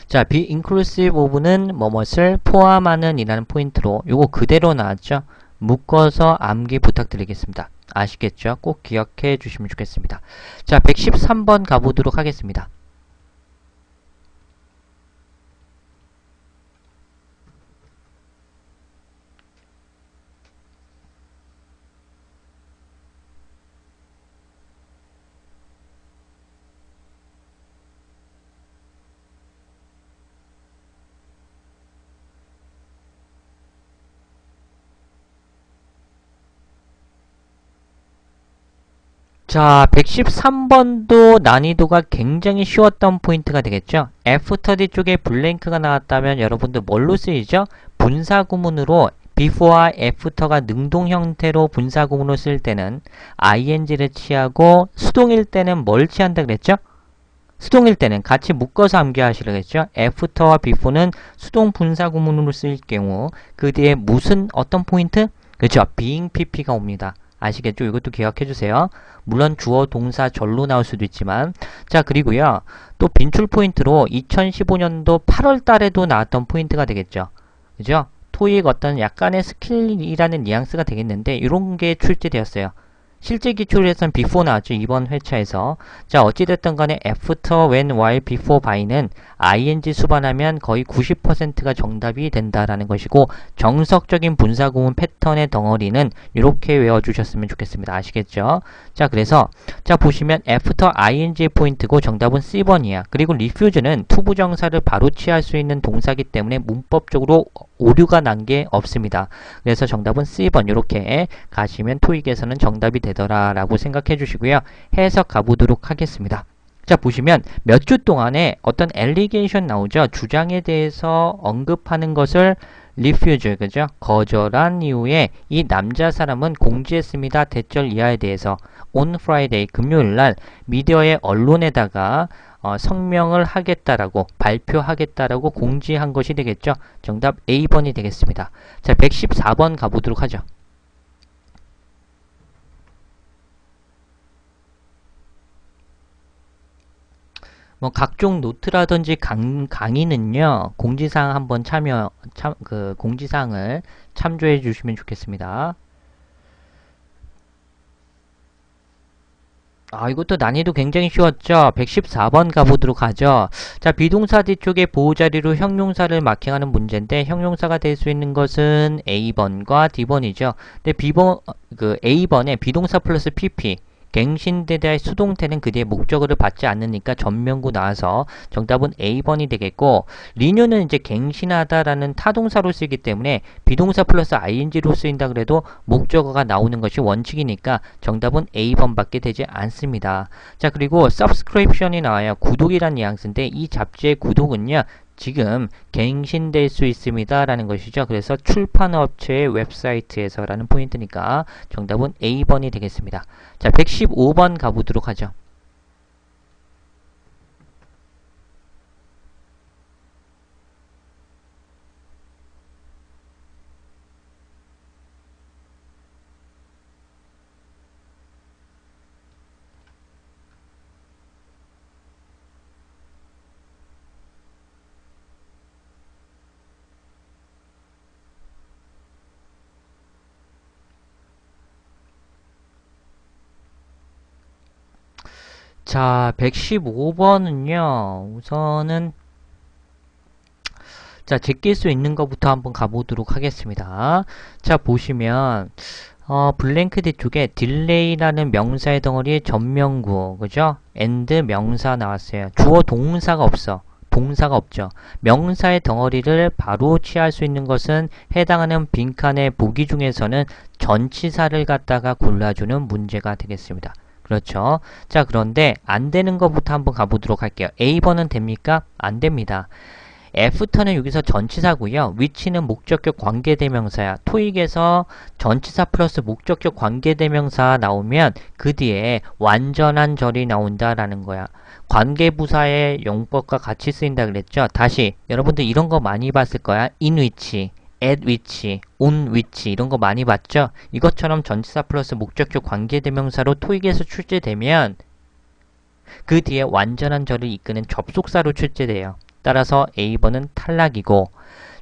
자, be inclusive of는 뭐뭇을 포함하는 이라는 포인트로 요거 그대로 나왔죠. 묶어서 암기 부탁드리겠습니다. 아시겠죠? 꼭 기억해 주시면 좋겠습니다. 자, 113번 가보도록 하겠습니다. 자, 113번도 난이도가 굉장히 쉬웠던 포인트가 되겠죠? 애프터 쪽에 블랭크가 나왔다면 여러분들 뭘로 쓰이죠? 분사구문으로 before와 after가 능동 형태로 분사구문으로 쓸 때는 ing를 취하고 수동일 때는 뭘 취한다 그랬죠? 수동일 때는 같이 묶어서 암기하시라겠죠? after와 before는 수동 분사구문으로 쓰일 경우 그 뒤에 무슨 어떤 포인트? 그렇죠? being pp가 옵니다. 아시겠죠? 이것도 기억해 주세요. 물론 주어 동사 절로 나올 수도 있지만 자, 그리고요. 또 빈출 포인트로 2015년도 8월 달에도 나왔던 포인트가 되겠죠. 그죠? 토익 어떤 약간의 스킬이라는 뉘앙스가 되겠는데 이런 게 출제되었어요. 실제 기출에서는 before 나왔죠. 이번 회차에서. 자, 어찌됐든 간에 after, when, while, before, by는 ing 수반하면 거의 90%가 정답이 된다라는 것이고 정석적인 분사구문 패턴의 덩어리는 이렇게 외워주셨으면 좋겠습니다. 아시겠죠? 자, 그래서 자 보시면 after ing 포인트고 정답은 C번이야. 그리고 refuse는 투부정사를 바로 취할 수 있는 동사기 때문에 문법적으로 오류가 난 게 없습니다. 그래서 정답은 C번 이렇게 가시면 토익에서는 정답이 되더라 라고 생각해 주시고요. 해석 가보도록 하겠습니다. 자, 보시면 몇 주 동안에 어떤 allegation 나오죠. 주장에 대해서 언급하는 것을 refuse, 그죠? 거절한 이후에 이 남자 사람은 공지했습니다. 대절 이하에 대해서 on Friday, 금요일 날 미디어의 언론에다가 성명을 하겠다라고 발표하겠다라고 공지한 것이 되겠죠. 정답 A번이 되겠습니다. 자, 114번 가보도록 하죠. 뭐 각종 노트라든지 강의는요. 공지사항 한번 공지사항을 참조해 주시면 좋겠습니다. 이것도 난이도 굉장히 쉬웠죠? 114번 가보도록 하죠. 자, 비동사 뒤쪽에 보호자리로 형용사를 마킹하는 문제인데 형용사가 될 수 있는 것은 A번과 D번이죠. 근데 A번에 비동사 플러스 PP 갱신되다의 수동태는 그 뒤에 목적어를 받지 않으니까 전명구 나와서 정답은 A번이 되겠고 리뉴는 이제 갱신하다라는 타동사로 쓰이기 때문에 비동사 플러스 ing로 쓰인다 그래도 목적어가 나오는 것이 원칙이니까 정답은 A번밖에 되지 않습니다. 자, 그리고 subscription이 나와요. 구독이란 뉘앙스인데 이 잡지의 구독은요. 지금 갱신될 수 있습니다. 라는 것이죠. 그래서 출판업체의 웹사이트에서 라는 포인트니까 정답은 A번이 되겠습니다. 자, 115번 가보도록 하죠. 자, 115번은요, 우선은, 자, 제낄 수 있는 것부터 한번 가보도록 하겠습니다. 자, 보시면, 블랭크 뒤쪽에 딜레이라는 명사의 덩어리에 전명구, 그죠? and 명사 나왔어요. 주어 동사가 없어. 동사가 없죠. 명사의 덩어리를 바로 취할 수 있는 것은 해당하는 빈칸의 보기 중에서는 전치사를 갖다가 골라주는 문제가 되겠습니다. 그렇죠. 자, 그런데 안 되는 것부터 한번 가보도록 할게요. A번은 됩니까? 안 됩니다. 애프터는 여기서 전치사고요. which는 목적격 관계대명사야. 토익에서 전치사 플러스 목적격 관계대명사 나오면 그 뒤에 완전한 절이 나온다라는 거야. 관계부사의 용법과 같이 쓰인다 그랬죠. 다시 여러분들 이런 거 많이 봤을 거야. in which, at which, on which 이런 거 많이 봤죠. 이것처럼 전치사 플러스 목적격 관계대명사로 토익에서 출제되면 그 뒤에 완전한 절을 이끄는 접속사로 출제돼요. 따라서 A번은 탈락이고,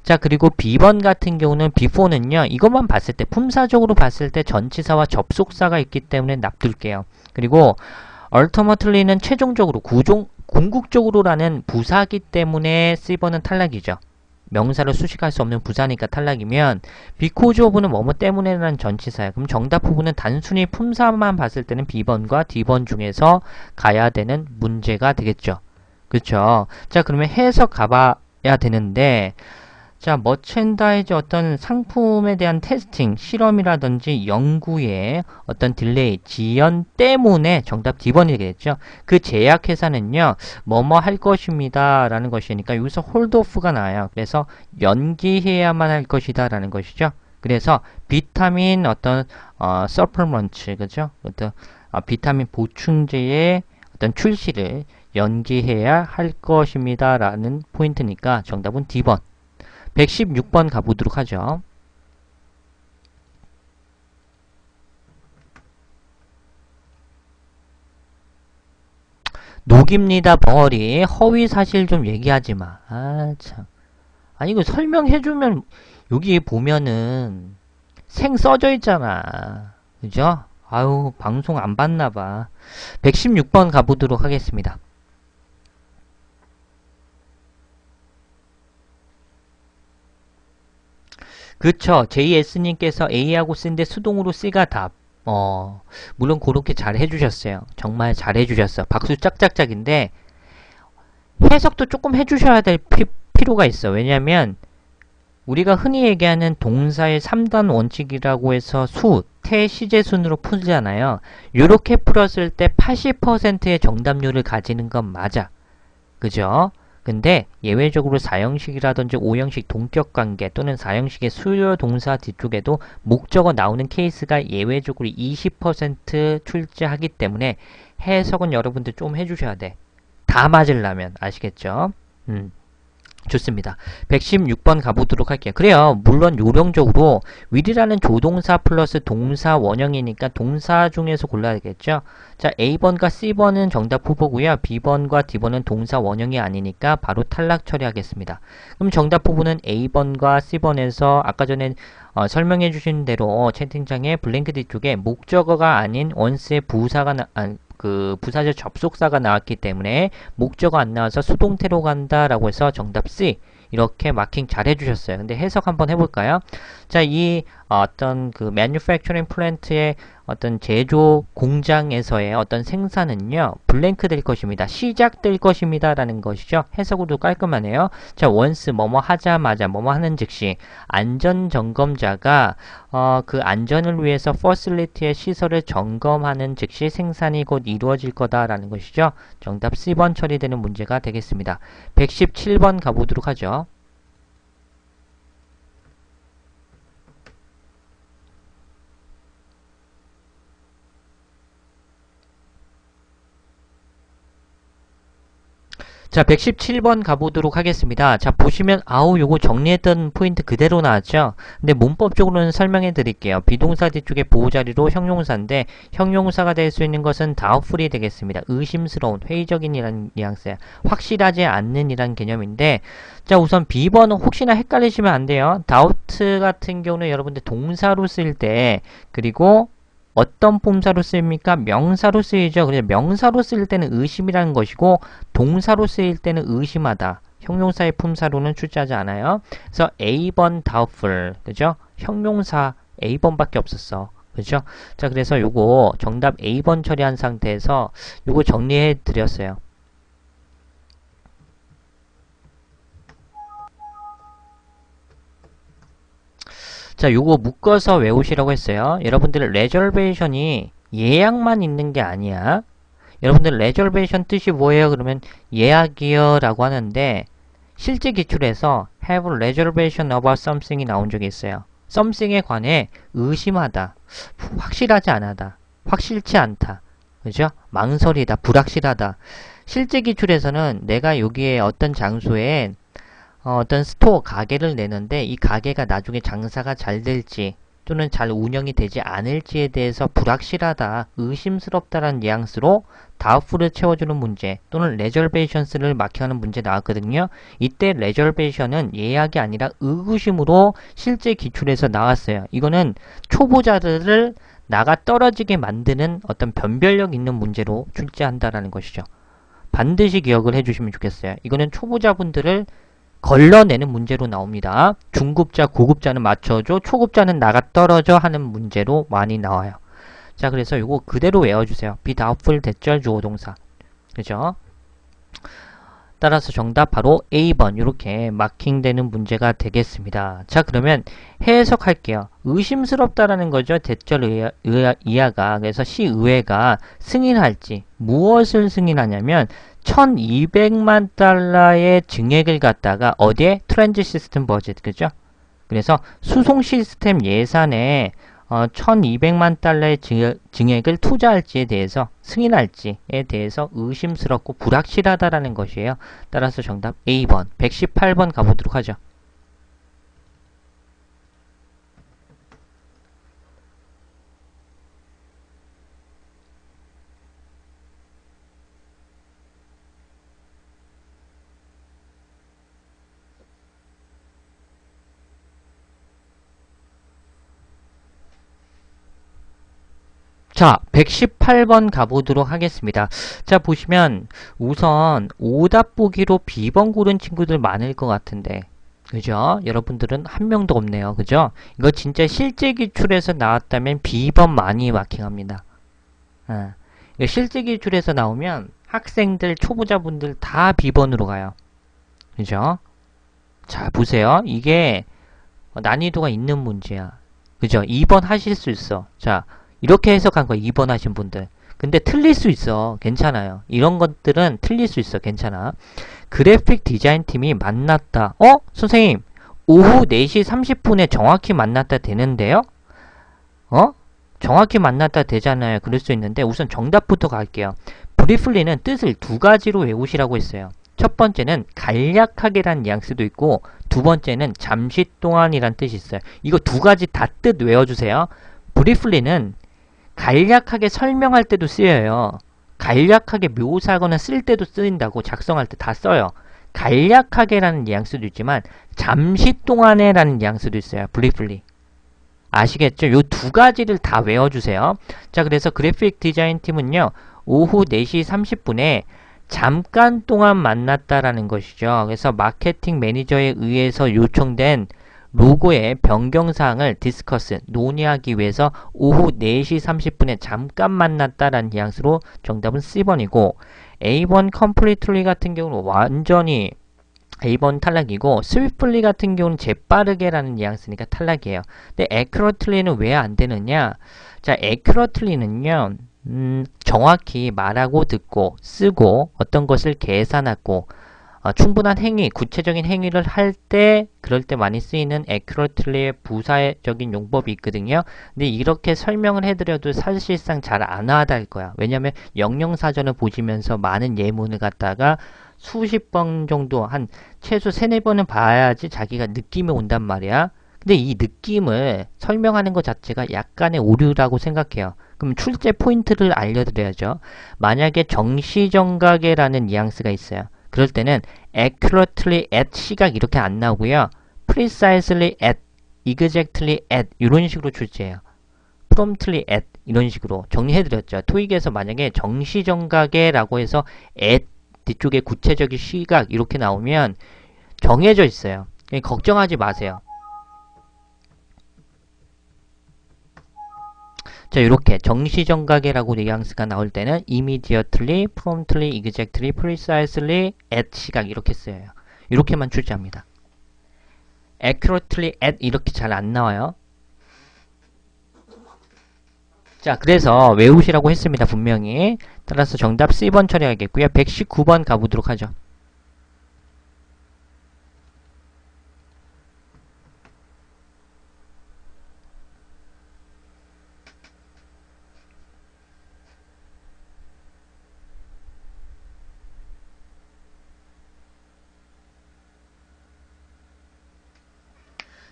자, 그리고 B번 같은 경우는 before는요, 이것만 봤을 때, 품사적으로 봤을 때 전치사와 접속사가 있기 때문에 납둘게요. 그리고 ultimately는 최종적으로, 궁극적으로라는 부사기 때문에 C번은 탈락이죠. 명사를 수식할 수 없는 부사니까 탈락이면 because of는 뭐뭐 때문에라는 전치사야. 그럼 정답 부분은 단순히 품사만 봤을 때는 B번과 D번 중에서 가야 되는 문제가 되겠죠. 그쵸? 자, 그러면 해석 가봐야 되는데, 자, 머첸다이즈 어떤 상품에 대한 테스팅, 실험이라든지 연구의 어떤 딜레이, 지연 때문에 정답 D번이 되겠죠? 그 제약회사는요, 뭐뭐 할 것입니다. 라는 것이니까 여기서 홀드오프가 나와요. 그래서 연기해야만 할 것이다. 라는 것이죠. 그래서 비타민 어떤, 서플먼트, 그죠? 어떤, 비타민 보충제의 어떤 출시를 연기해야 할 것입니다. 라는 포인트니까 정답은 D번. 116번 가보도록 하죠. 녹입니다. 벙어리. 허위 사실 좀 얘기하지 마. 아, 참. 아니, 이거 설명해주면 여기 보면은 생 써져 있잖아. 그죠? 아유, 방송 안 봤나 봐. 116번 가보도록 하겠습니다. 그쵸. JS님께서 A하고 C인데 수동으로 C가 답. 물론 그렇게 잘 해주셨어요. 정말 잘 해주셨어. 박수 짝짝짝인데, 해석도 조금 해주셔야 될 필요가 있어. 왜냐면, 우리가 흔히 얘기하는 동사의 3단 원칙이라고 해서 태시제순으로 풀잖아요. 요렇게 풀었을 때 80%의 정답률을 가지는 건 맞아. 그죠? 근데 예외적으로 4형식이라든지 5형식 동격관계 또는 4형식의 수요 동사 뒤쪽에도 목적어 나오는 케이스가 예외적으로 20% 출제하기 때문에 해석은 여러분들 좀 해주셔야 돼. 다 맞으려면. 아시겠죠? 좋습니다. 116번 가보도록 할게요. 그래요. 물론 요령적으로 will이라는 조동사 플러스 동사 원형이니까 동사 중에서 골라야 되겠죠. 자, A번과 C번은 정답 후보고요. B번과 D번은 동사 원형이 아니니까 바로 탈락 처리하겠습니다. 그럼 정답 부분은 A번과 C번에서 아까 전에 설명해 주신 대로 채팅창에 블랭크 뒤쪽에 목적어가 아닌 once의 부사가 부사절 접속사가 나왔기 때문에 목적어 안 나와서 수동태로 간다라고 해서 정답 C 이렇게 마킹 잘 해주셨어요. 근데 해석 한번 해볼까요? 자, 이 어떤 그 manufacturing plant의 어떤 제조 공장에서의 어떤 생산은요, 블랭크 될 것입니다. 시작될 것입니다. 라는 것이죠. 해석으로도 깔끔하네요. 자, once 뭐뭐 하자마자 뭐뭐 하는 즉시 안전점검자가 그 안전을 위해서 facility의 시설을 점검하는 즉시 생산이 곧 이루어질 거다라는 것이죠. 정답 C번 처리되는 문제가 되겠습니다. 117번 가보도록 하죠. 자, 117번 가보도록 하겠습니다. 자, 보시면 아우 요거 정리했던 포인트 그대로 나왔죠. 근데 문법적으로는 설명해 드릴게요. 비동사 뒤쪽에 보호자리로 형용사인데 형용사가 될 수 있는 것은 doubtful이 되겠습니다. 의심스러운, 회의적인 이란 뉘앙스야. 확실하지 않는 이란 개념인데, 자, 우선 B번은 혹시나 헷갈리시면 안 돼요. doubt 같은 경우는 여러분들 동사로 쓸 때, 그리고 어떤 품사로 쓰입니까? 명사로 쓰이죠. 그래서 명사로 쓰일 때는 의심이라는 것이고 동사로 쓰일 때는 의심하다. 형용사의 품사로는 출제하지 않아요. 그래서 A번 doubtful. 그죠? 형용사 A번밖에 없었어. 그죠? 자, 그래서 요거 정답 A번 처리한 상태에서 요거 정리해 드렸어요. 자, 요거 묶어서 외우시라고 했어요. 여러분들 레저베이션이 예약만 있는 게 아니야. 여러분들 레저베이션 뜻이 뭐예요? 그러면 예약이요 라고 하는데 실제 기출에서 have reservation about something이 나온 적이 있어요. something에 관해 의심하다, 확실하지 않다, 확실치 않다, 그죠? 망설이다, 불확실하다. 실제 기출에서는 내가 여기에 어떤 장소에 어떤 스토어 가게를 내는데 이 가게가 나중에 장사가 잘 될지 또는 잘 운영이 되지 않을지에 대해서 불확실하다, 의심스럽다라는 뉘앙스로 doubtful을 채워주는 문제 또는 reservations를 마킹하는 문제 나왔거든요. 이때 reservation은 예약이 아니라 의구심으로 실제 기출에서 나왔어요. 이거는 초보자들을 나가 떨어지게 만드는 어떤 변별력 있는 문제로 출제한다라는 것이죠. 반드시 기억을 해주시면 좋겠어요. 이거는 초보자분들을 걸러내는 문제로 나옵니다. 중급자, 고급자는 맞춰줘, 초급자는 나가 떨어져 하는 문제로 많이 나와요. 자, 그래서 이거 그대로 외워주세요. be doubtful 대절 주어 동사. 그죠? 따라서 정답 바로 A번 이렇게 마킹되는 문제가 되겠습니다. 자, 그러면 해석할게요. 의심스럽다라는 거죠. 대절 이하가. 그래서 시의회가 승인할지 무엇을 승인하냐면 1200만 달러의 증액을 갖다가 어디에? 트랜짓 시스템 버젯. 그죠? 그래서 수송 시스템 예산에 1200만 달러의 증액을 투자할지에 대해서 승인할지에 대해서 의심스럽고 불확실하다라는 것이에요. 따라서 정답 A번 118번 가보도록 하죠. 자, 118번 가보도록 하겠습니다. 자, 보시면 우선 오답 보기로 B번 고른 친구들 많을 것 같은데 그죠? 여러분들은 한 명도 없네요. 그죠? 이거 진짜 실제 기출에서 나왔다면 B번 많이 마킹합니다. 이거 실제 기출에서 나오면 학생들, 초보자분들 다 B번으로 가요. 그죠? 자, 보세요. 이게 난이도가 있는 문제야. 그죠? 2번 하실 수 있어. 자, 이렇게 해석한 거 2번 하신 분들. 근데 틀릴 수 있어. 괜찮아요. 이런 것들은 틀릴 수 있어. 괜찮아. 그래픽 디자인 팀이 만났다. 선생님, 오후 4시 30분에 정확히 만났다 되는데요? 정확히 만났다 되잖아요. 그럴 수 있는데 우선 정답부터 갈게요. 브리플리는 뜻을 두 가지로 외우시라고 했어요. 첫 번째는 간략하게란 뉘앙스도 있고 두 번째는 잠시 동안이란 뜻이 있어요. 이거 두 가지 다 뜻 외워주세요. 브리플리는 간략하게 설명할 때도 쓰여요. 간략하게 묘사하거나 쓸 때도 쓰인다고. 작성할 때 다 써요. 간략하게라는 뉘앙스도 있지만 잠시 동안에 라는 뉘앙스도 있어요. 브리플리. 아시겠죠? 요 두 가지를 다 외워주세요. 자, 그래서 그래픽 디자인 팀은요. 오후 4시 30분에 잠깐 동안 만났다라는 것이죠. 그래서 마케팅 매니저에 의해서 요청된 로고의 변경사항을 디스커스, 논의하기 위해서 오후 4시 30분에 잠깐 만났다라는 뉘앙스로 정답은 C번이고 A번 컴플리트리 같은 경우는 완전히 A번 탈락이고 스위플리 같은 경우는 재빠르게라는 뉘앙스니까 탈락이에요. 근데 accurately는 왜 안 되느냐? 자, accurately는요. 정확히 말하고 듣고 쓰고 어떤 것을 계산하고 충분한 행위, 구체적인 행위를 할 때 그럴 때 많이 쓰이는 accurately의 부사적인 용법이 있거든요. 근데 이렇게 설명을 해드려도 사실상 잘 안 와닿을 거야. 왜냐면 영영사전을 보시면서 많은 예문을 갖다가 수십 번 정도 한 최소 3-4번은 봐야지 자기가 느낌이 온단 말이야. 근데 이 느낌을 설명하는 것 자체가 약간의 오류라고 생각해요. 그럼 출제 포인트를 알려드려야죠. 만약에 정시정각이라는 뉘앙스가 있어요. 그럴 때는 accurately at 시각 이렇게 안 나오고요. precisely at, exactly at 이런 식으로 출제해요. promptly at 이런 식으로 정리해드렸죠. 토익에서 만약에 정시정각에라고 해서 at 뒤쪽에 구체적인 시각 이렇게 나오면 정해져 있어요. 걱정하지 마세요. 자, 이렇게 정시정각이라고 뉘앙스가 나올 때는 immediately, promptly, exactly, precisely, at 시각 이렇게 쓰여요. 이렇게만 출제합니다. accurately, at 이렇게 잘 안 나와요. 자, 그래서 외우시라고 했습니다. 분명히. 따라서 정답 C번 처리하겠고요. 119번 가보도록 하죠.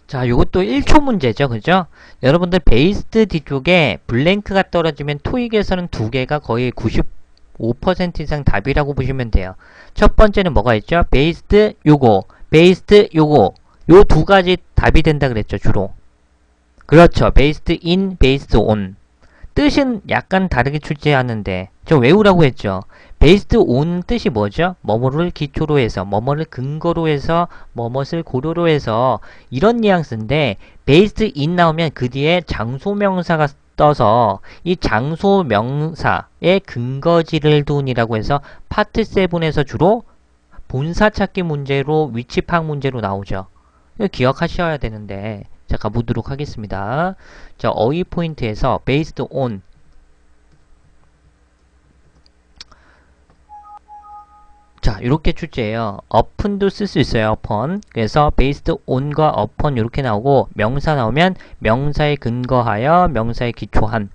자, 요것도 1초 문제죠. 그죠? 여러분들 베이스드 뒤쪽에 블랭크가 떨어지면 토익에서는 두 개가 거의 95% 이상 답이라고 보시면 돼요. 첫 번째는 뭐가 있죠? 베이스드 요거, 베이스드 요거. 요 두 가지 답이 된다 그랬죠, 주로. 그렇죠. 베이스드 인, 베이스드 온. 뜻은 약간 다르게 출제하는데 저 외우라고 했죠. 베이스드 온 뜻이 뭐죠? 뭐뭐를 기초로 해서, 뭐뭐를 근거로 해서, 뭐뭇을 고려로 해서 이런 뉘앙스인데 베이스드 인 나오면 그 뒤에 장소명사가 떠서 이 장소명사의 근거지를 둔이라고 해서 파트 7에서 주로 본사 찾기 문제로 위치 파악 문제로 나오죠. 이거 기억하셔야 되는데 자, 가보도록 하겠습니다. 자, 어휘 포인트에서 based on 자, 이렇게 출제해요. upon도 쓸 수 있어요. upon. 그래서 based on과 upon 이렇게 나오고 명사 나오면 명사에 근거하여 명사에 기초한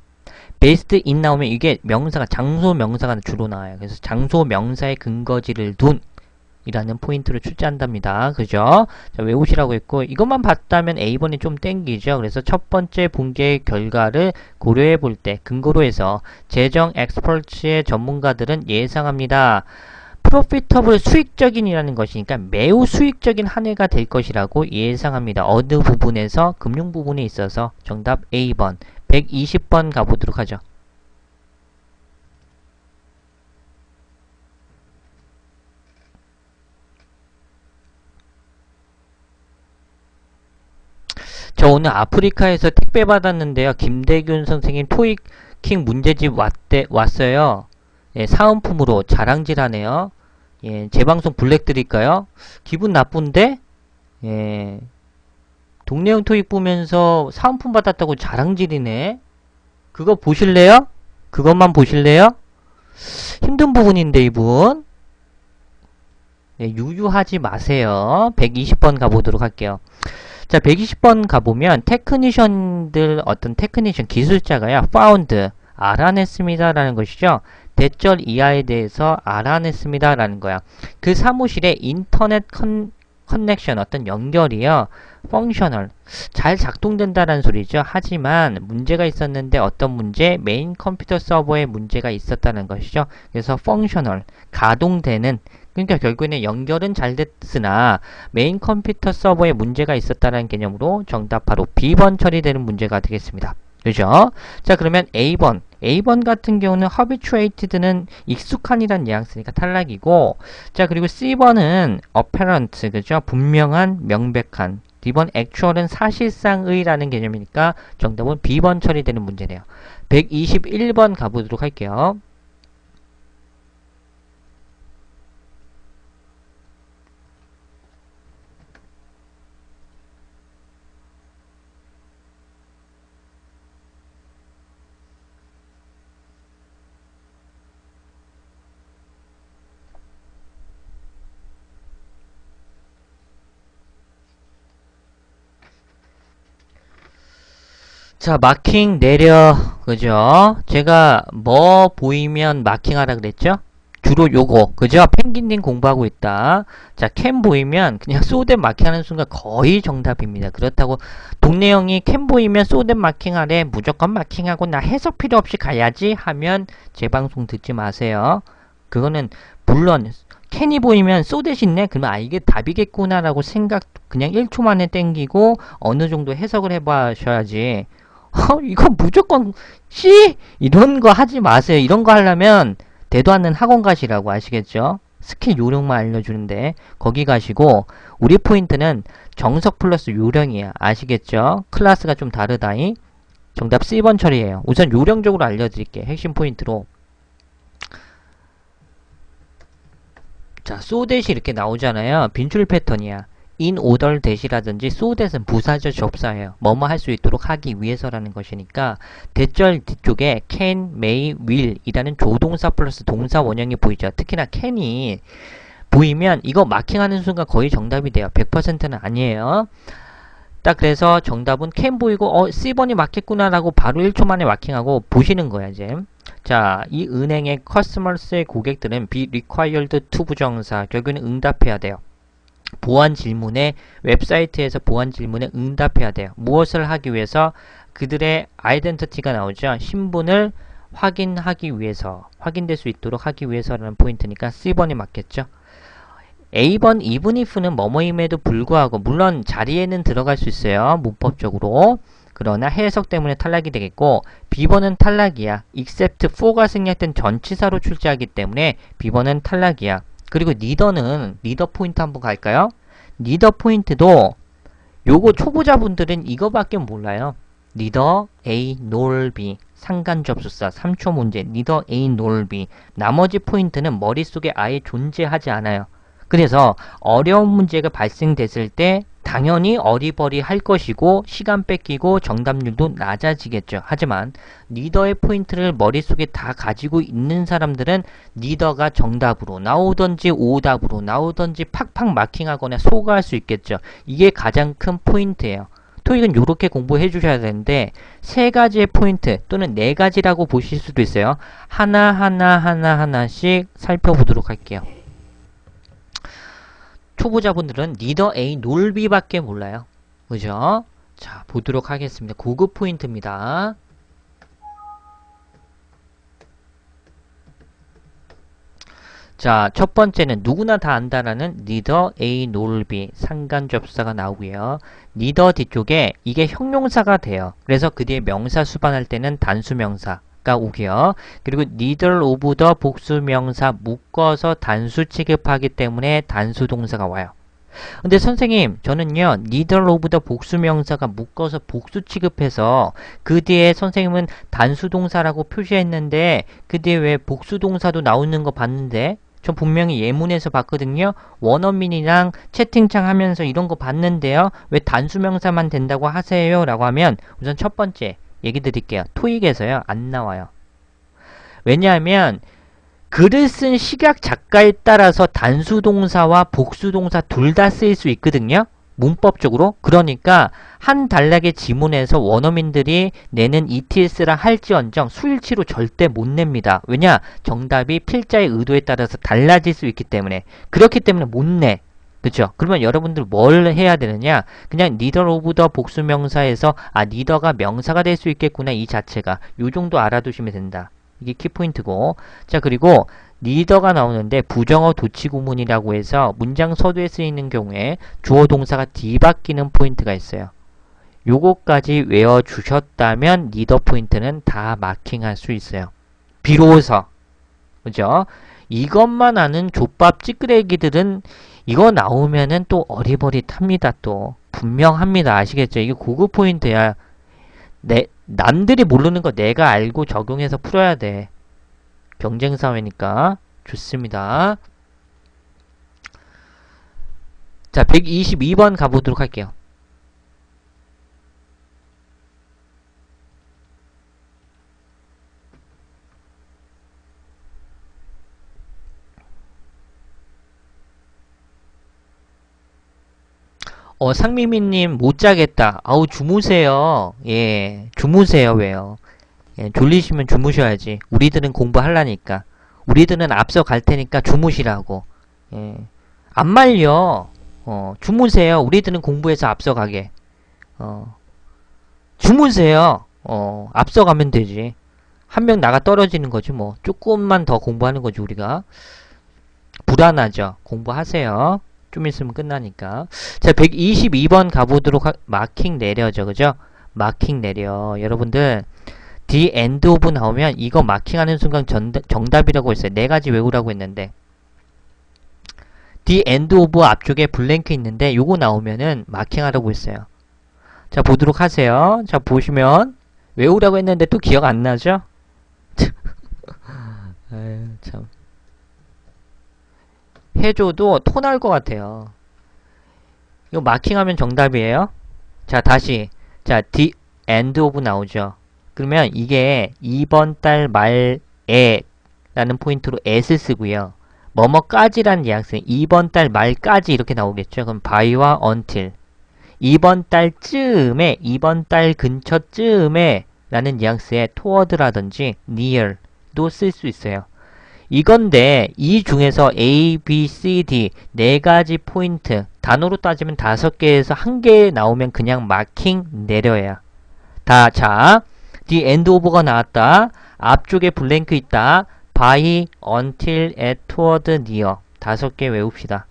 based in 나오면 이게 명사가 장소 명사가 주로 나와요. 그래서 장소 명사의 근거지를 둔 이라는 포인트를 출제한답니다. 그죠? 자, 외우시라고 했고 이것만 봤다면 A번이 좀 땡기죠. 그래서 첫 번째 분계 결과를 고려해 볼 때 근거로 해서 재정 엑스퍼트의 전문가들은 예상합니다. 프로피터블 수익적인이라는 것이니까 매우 수익적인 한 해가 될 것이라고 예상합니다. 어느 부분에서 금융 부분에 있어서 정답 A번 120번 가보도록 하죠. 저 오늘 아프리카에서 택배 받았는데요. 김대균 선생님 토익킹 문제집 왔어요. 예, 사은품으로 자랑질하네요. 예, 제 방송 블랙 드릴까요? 기분 나쁜데? 예, 동네형 토익 보면서 사은품 받았다고 자랑질이네. 그거 보실래요? 그것만 보실래요? 힘든 부분인데 이분. 예, 유유하지 마세요. 120번 가보도록 할게요. 자, 120번 가보면 테크니션들 어떤 테크니션 기술자가요. found 알아냈습니다 라는 것이죠. 대절 이하에 대해서 알아냈습니다 라는 거야. 그 사무실에 인터넷 커넥션 어떤 연결이요. 펑셔널 잘 작동된다라는 소리죠. 하지만 문제가 있었는데 어떤 문제? 메인 컴퓨터 서버에 문제가 있었다는 것이죠. 그래서 펑셔널 가동되는 그러니까 결국에는 연결은 잘 됐으나 메인 컴퓨터 서버에 문제가 있었다는 개념으로 정답 바로 B번 처리되는 문제가 되겠습니다. 그죠? 자, 그러면 A번 같은 경우는 habituated는 익숙한이란 뉘앙스니까 탈락이고 자, 그리고 C번은 apparent 그죠? 분명한, 명백한 D번 actual은 사실상의라는 개념이니까 정답은 B번 처리되는 문제네요. 121번 가보도록 할게요. 자, 마킹 내려. 그죠? 제가 뭐 보이면 마킹하라 그랬죠? 주로 요거. 그죠? 펭귄님 공부하고 있다. 자, 캠 보이면 그냥 쏘댓 마킹하는 순간 거의 정답입니다. 그렇다고 동네 형이 캠 보이면 쏘댓 마킹하래. 무조건 마킹하고 나 해석 필요 없이 가야지 하면 제 방송 듣지 마세요. 그거는 물론 캔이 보이면 쏘댓이 있네? 그러면 아 이게 답이겠구나 라고 생각 그냥 1초 만에 땡기고 어느 정도 해석을 해봐셔야지 이거 무조건 C? 이런 거 하지 마세요. 이런 거 하려면 대도 않는 학원 가시라고. 아시겠죠? 스킬 요령만 알려주는데 거기 가시고, 우리 포인트는 정석 플러스 요령이야. 아시겠죠? 클래스가 좀 다르다잉. 정답 C번 처리예요. 우선 요령적으로 알려드릴게요. 핵심 포인트로. 자, so 대시 이렇게 나오잖아요. 빈줄 패턴이야. in order 대시라든지 so that은 부사절 접사예요. 뭐뭐 할 수 있도록 하기 위해서라는 것이니까, 대절 뒤쪽에 can, may, will 이라는 조동사 플러스 동사 원형이 보이죠. 특히나 can이 보이면 이거 마킹하는 순간 거의 정답이 돼요. 100%는 아니에요. 딱 그래서 정답은 can 보이고 C번이 맞겠구나 라고 바로 1초 만에 마킹하고 보시는 거야 이제. 자, 이 은행의 커스터머스의 고객들은 be required to 부정사, 결국에는 응답해야 돼요. 보안 질문에, 웹사이트에서 보안 질문에 응답해야 돼요. 무엇을 하기 위해서? 그들의 아이덴티티가 나오죠. 신분을 확인하기 위해서, 확인될 수 있도록 하기 위해서라는 포인트니까 C번이 맞겠죠. A번 even if는 뭐뭐임에도 불구하고, 물론 자리에는 들어갈 수 있어요. 문법적으로. 그러나 해석 때문에 탈락이 되겠고, B번은 탈락이야. except for가 생략된 전치사로 출제하기 때문에 B번은 탈락이야. 그리고 neither는, neither 포인트 한번 갈까요? neither 포인트도 요거 초보자분들은 이거밖에 몰라요. neither A nor B. 상관접속사 3초 문제. neither A nor B. 나머지 포인트는 머릿속에 아예 존재하지 않아요. 그래서 어려운 문제가 발생됐을 때 당연히 어리버리 할 것이고, 시간 뺏기고 정답률도 낮아지겠죠. 하지만 니더의 포인트를 머릿속에 다 가지고 있는 사람들은 니더가 정답으로 나오던지 오답으로 나오던지 팍팍 마킹하거나 소거할 수 있겠죠. 이게 가장 큰 포인트예요. 토익은 이렇게 공부해 주셔야 되는데, 세 가지의 포인트 또는 네 가지라고 보실 수도 있어요. 하나씩 살펴보도록 할게요. 초보자분들은 neither A nor B 밖에 몰라요. 그죠? 자, 보도록 하겠습니다. 고급 포인트입니다. 자, 첫 번째는 누구나 다 안다라는 neither A nor B 상관접사가 나오고요. neither 뒤쪽에 이게 형용사가 돼요. 그래서 그 뒤에 명사 수반할 때는 단수명사가 오고요. 그리고 neither of the 복수명사 묶어서 단수 취급하기 때문에 단수동사가 와요. 근데 선생님, 저는요 neither of the 복수명사가 묶어서 복수 취급해서 그 뒤에 선생님은 단수동사라고 표시했는데 그 뒤에 왜 복수동사도 나오는 거 봤는데, 전 분명히 예문에서 봤거든요. 원어민이랑 채팅창 하면서 이런 거 봤는데요. 왜 단수명사만 된다고 하세요? 라고 하면, 우선 첫 번째 얘기 드릴게요. 토익에서요 안 나와요. 왜냐하면 글을 쓴 시각 작가에 따라서 단수동사와 복수동사 둘 다 쓰일 수 있거든요. 문법적으로. 그러니까 한 단락의 지문에서 원어민들이 내는 ETS라 할지언정 수일치로 절대 못 냅니다. 왜냐? 정답이 필자의 의도에 따라서 달라질 수 있기 때문에. 그렇기 때문에 못 내. 그쵸? 그러면 여러분들 뭘 해야 되느냐? 그냥 neither of the 복수명사에서 neither가 명사가 될 수 있겠구나, 이 자체가. 요 정도 알아두시면 된다. 이게 키포인트고. 자, 그리고 neither가 나오는데 부정어 도치구문이라고 해서 문장 서두에 쓰이는 경우에 주어 동사가 뒤바뀌는 포인트가 있어요. 요거까지 외워주셨다면 neither 포인트는 다 마킹할 수 있어요. 비로소. 그죠? 이것만 아는 족밥 찌끄레기들은 이거 나오면은 또 어리버리합니다. 또 분명합니다. 아시겠죠? 이게 고급 포인트야. 남들이 모르는 거 내가 알고 적용해서 풀어야 돼. 경쟁사회니까. 좋습니다. 자, 122번 가보도록 할게요. 상미미님 못 자겠다. 아우, 주무세요. 예, 주무세요. 왜요? 예, 졸리시면 주무셔야지. 우리들은 공부하려니까. 우리들은 앞서 갈 테니까 주무시라고. 예, 안 말려. 주무세요. 우리들은 공부해서 앞서가게. 주무세요. 앞서가면 되지. 한 명 나가 떨어지는 거지 뭐. 조금만 더 공부하는 거지 우리가. 불안하죠. 공부하세요. 좀 있으면 끝나니까. 자, 122번 가보도록 마킹 내려죠. 그죠? 마킹 내려. 여러분들 the end of 나오면 이거 마킹하는 순간 정답이라고 했어요. 네 가지 외우라고 했는데 the end of 앞쪽에 블랭크 있는데 요거 나오면은 마킹하라고 했어요. 자, 보도록 하세요. 자, 보시면 외우라고 했는데 또 기억 안 나죠? 아유, 참. 해줘도 토 날 것 같아요. 이거 마킹하면 정답이에요. 자, 다시. 자, the end of 나오죠. 그러면 이게 이번 달 말에 라는 포인트로 s 쓰고요. 뭐뭐까지라는 뉘앙스. 이번 달 말까지 이렇게 나오겠죠. 그럼 by와 until. 이번 달쯤에, 이번 달 근처쯤에 라는 뉘앙스의 toward라든지 near도 쓸 수 있어요. 이건데 이 중에서 A, B, C, D 네 가지 포인트 단어로 따지면 5개에서 1개 나오면 그냥 마킹 내려야. 자, the end of가 나왔다. 앞쪽에 블랭크 있다. by, until, at, toward, near 5개 외웁시다.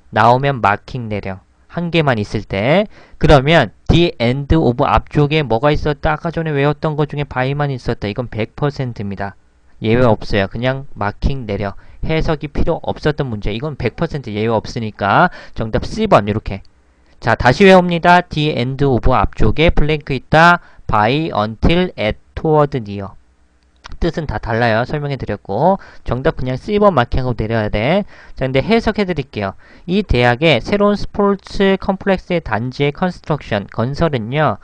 나오면 마킹 내려. 1개만 있을 때. 그러면 the end of 앞쪽에 뭐가 있었다? 아까 전에 외웠던 것 중에 by만 있었다. 이건 100%입니다. 예외 없어요. 그냥 마킹 내려. 해석이 필요 없었던 문제. 이건 100% 예외 없으니까 정답 C번 이렇게. 자, 다시 외웁니다. the end of 앞쪽에 블랭크 있다. by, until, at, toward, near. 뜻은 다 달라요. 설명해 드렸고. 정답 그냥 C번 마킹하고 내려야 돼. 자, 근데 해석해 드릴게요. 이 대학의 새로운 스포츠 컴플렉스의 단지의 컨스트럭션, 건설은요.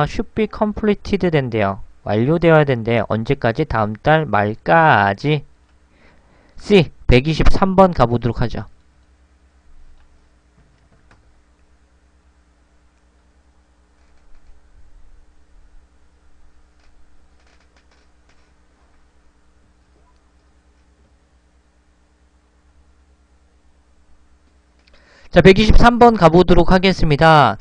should be completed 된대요. 완료되어야 된대. 언제까지? 다음 달 말까지. C. 123번 가보도록 하죠. 자, 123번 가보도록 하겠습니다.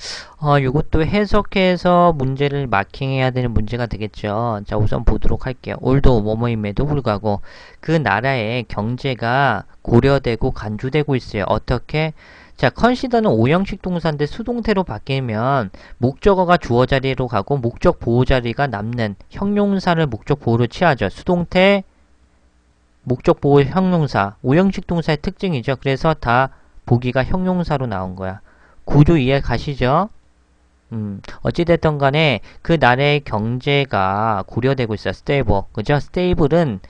요것도 해석해서 문제를 마킹해야 되는 문제가 되겠죠. 자, 우선 보도록 할게요. 올도 뭐뭐임에도 불구하고 그 나라의 경제가 고려되고 간주되고 있어요. 어떻게? 자, 컨시더는 오형식 동사인데 수동태로 바뀌면 목적어가 주어 자리로 가고 목적 보호 자리가 남는 형용사를 목적 보호로 취하죠. 수동태, 목적 보호 형용사, 오형식 동사의 특징이죠. 그래서 다 보기가 형용사로 나온 거야. 구조 이해 가시죠? 어찌됐든 간에 그 나라의 경제가 고려되고 있어. 스테이블. 그죠? 스테이블은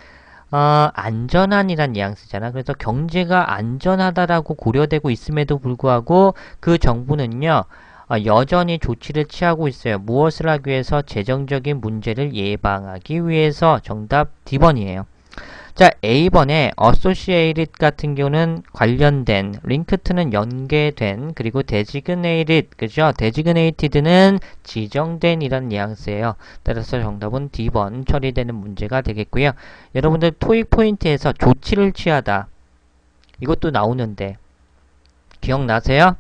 안전한이란 뉘앙스잖아. 그래서 경제가 안전하다라고 고려되고 있음에도 불구하고 그 정부는요. 여전히 조치를 취하고 있어요. 무엇을 하기 위해서? 재정적인 문제를 예방하기 위해서. 정답 D번이에요. 자, A번에 associated 같은 경우는 관련된, linked는 연계된, 그리고 designated, 그죠? designated는 지정된 이런 뉘앙스예요. 따라서 정답은 D번 처리되는 문제가 되겠고요. 여러분들 토익 포인트에서 조치를 취하다. 이것도 나오는데 기억나세요?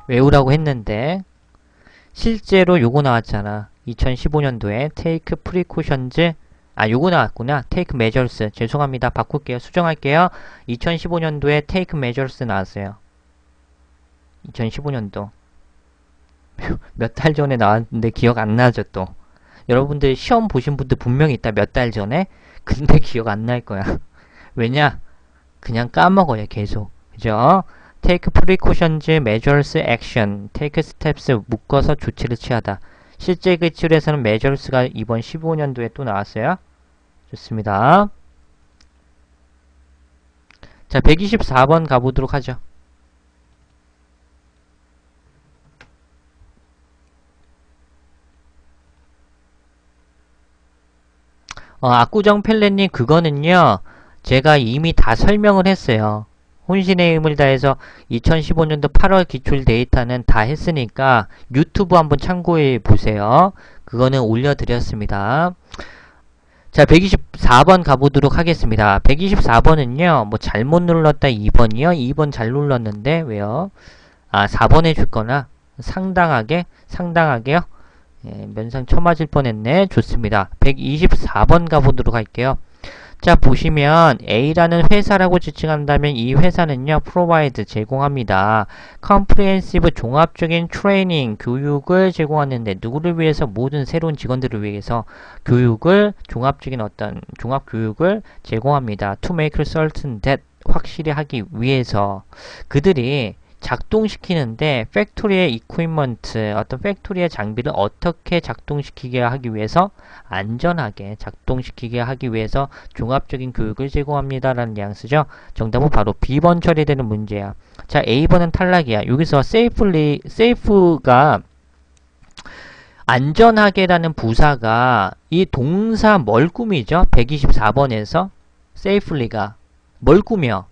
외우라고 했는데 실제로 요거 나왔잖아. 2015년도에 take precautions 요거 나왔구나. take measures. 죄송합니다. 바꿀게요. 수정할게요. 2015년도에 take measures 나왔어요. 2015년도. 몇 달 전에 나왔는데 기억 안 나죠 또. 여러분들 시험 보신 분들 분명히 있다. 몇 달 전에. 근데 기억 안 날 거야. 왜냐? 그냥 까먹어요. 계속. 그죠? take precautions, measures, action. take steps 묶어서 조치를 취하다. 실제 기출에서는 measures가 이번 15년도에 또 나왔어요. 좋습니다. 자, 124번 가보도록 하죠. 압구정 펠렛님 그거는요. 제가 이미 다 설명을 했어요. 혼신의 힘을 다해서 2015년도 8월 기출 데이터는 다 했으니까 유튜브 한번 참고해 보세요. 그거는 올려드렸습니다. 자, 124번 가보도록 하겠습니다. 124번은요, 뭐 잘못 눌렀다 2번이요? 2번 잘 눌렀는데, 왜요? 4번 해줄 거나, 상당하게요? 예, 면상 쳐맞을 뻔했네. 좋습니다. 124번 가보도록 할게요. 자, 보시면 A라는 회사라고 지칭한다면 이 회사는요, provide 제공합니다. comprehensive 종합적인 트레이닝 교육을 제공하는데 누구를 위해서? 모든 새로운 직원들을 위해서 교육을 종합적인 어떤 종합 교육을 제공합니다. to make certain that 확실히 하기 위해서 그들이 작동시키는데 팩토리의 이퀴먼트 어떤 팩토리의 장비를 어떻게 작동시키게 하기 위해서 안전하게 작동시키게 하기 위해서 종합적인 교육을 제공합니다 라는 뉘앙스죠. 정답은 바로 B번 처리되는 문제야. 자, A번은 탈락이야. 여기서 safe가 안전하게라는 부사가 이 동사 뭘 꾸미죠? 124번에서 safely가 뭘 꾸며?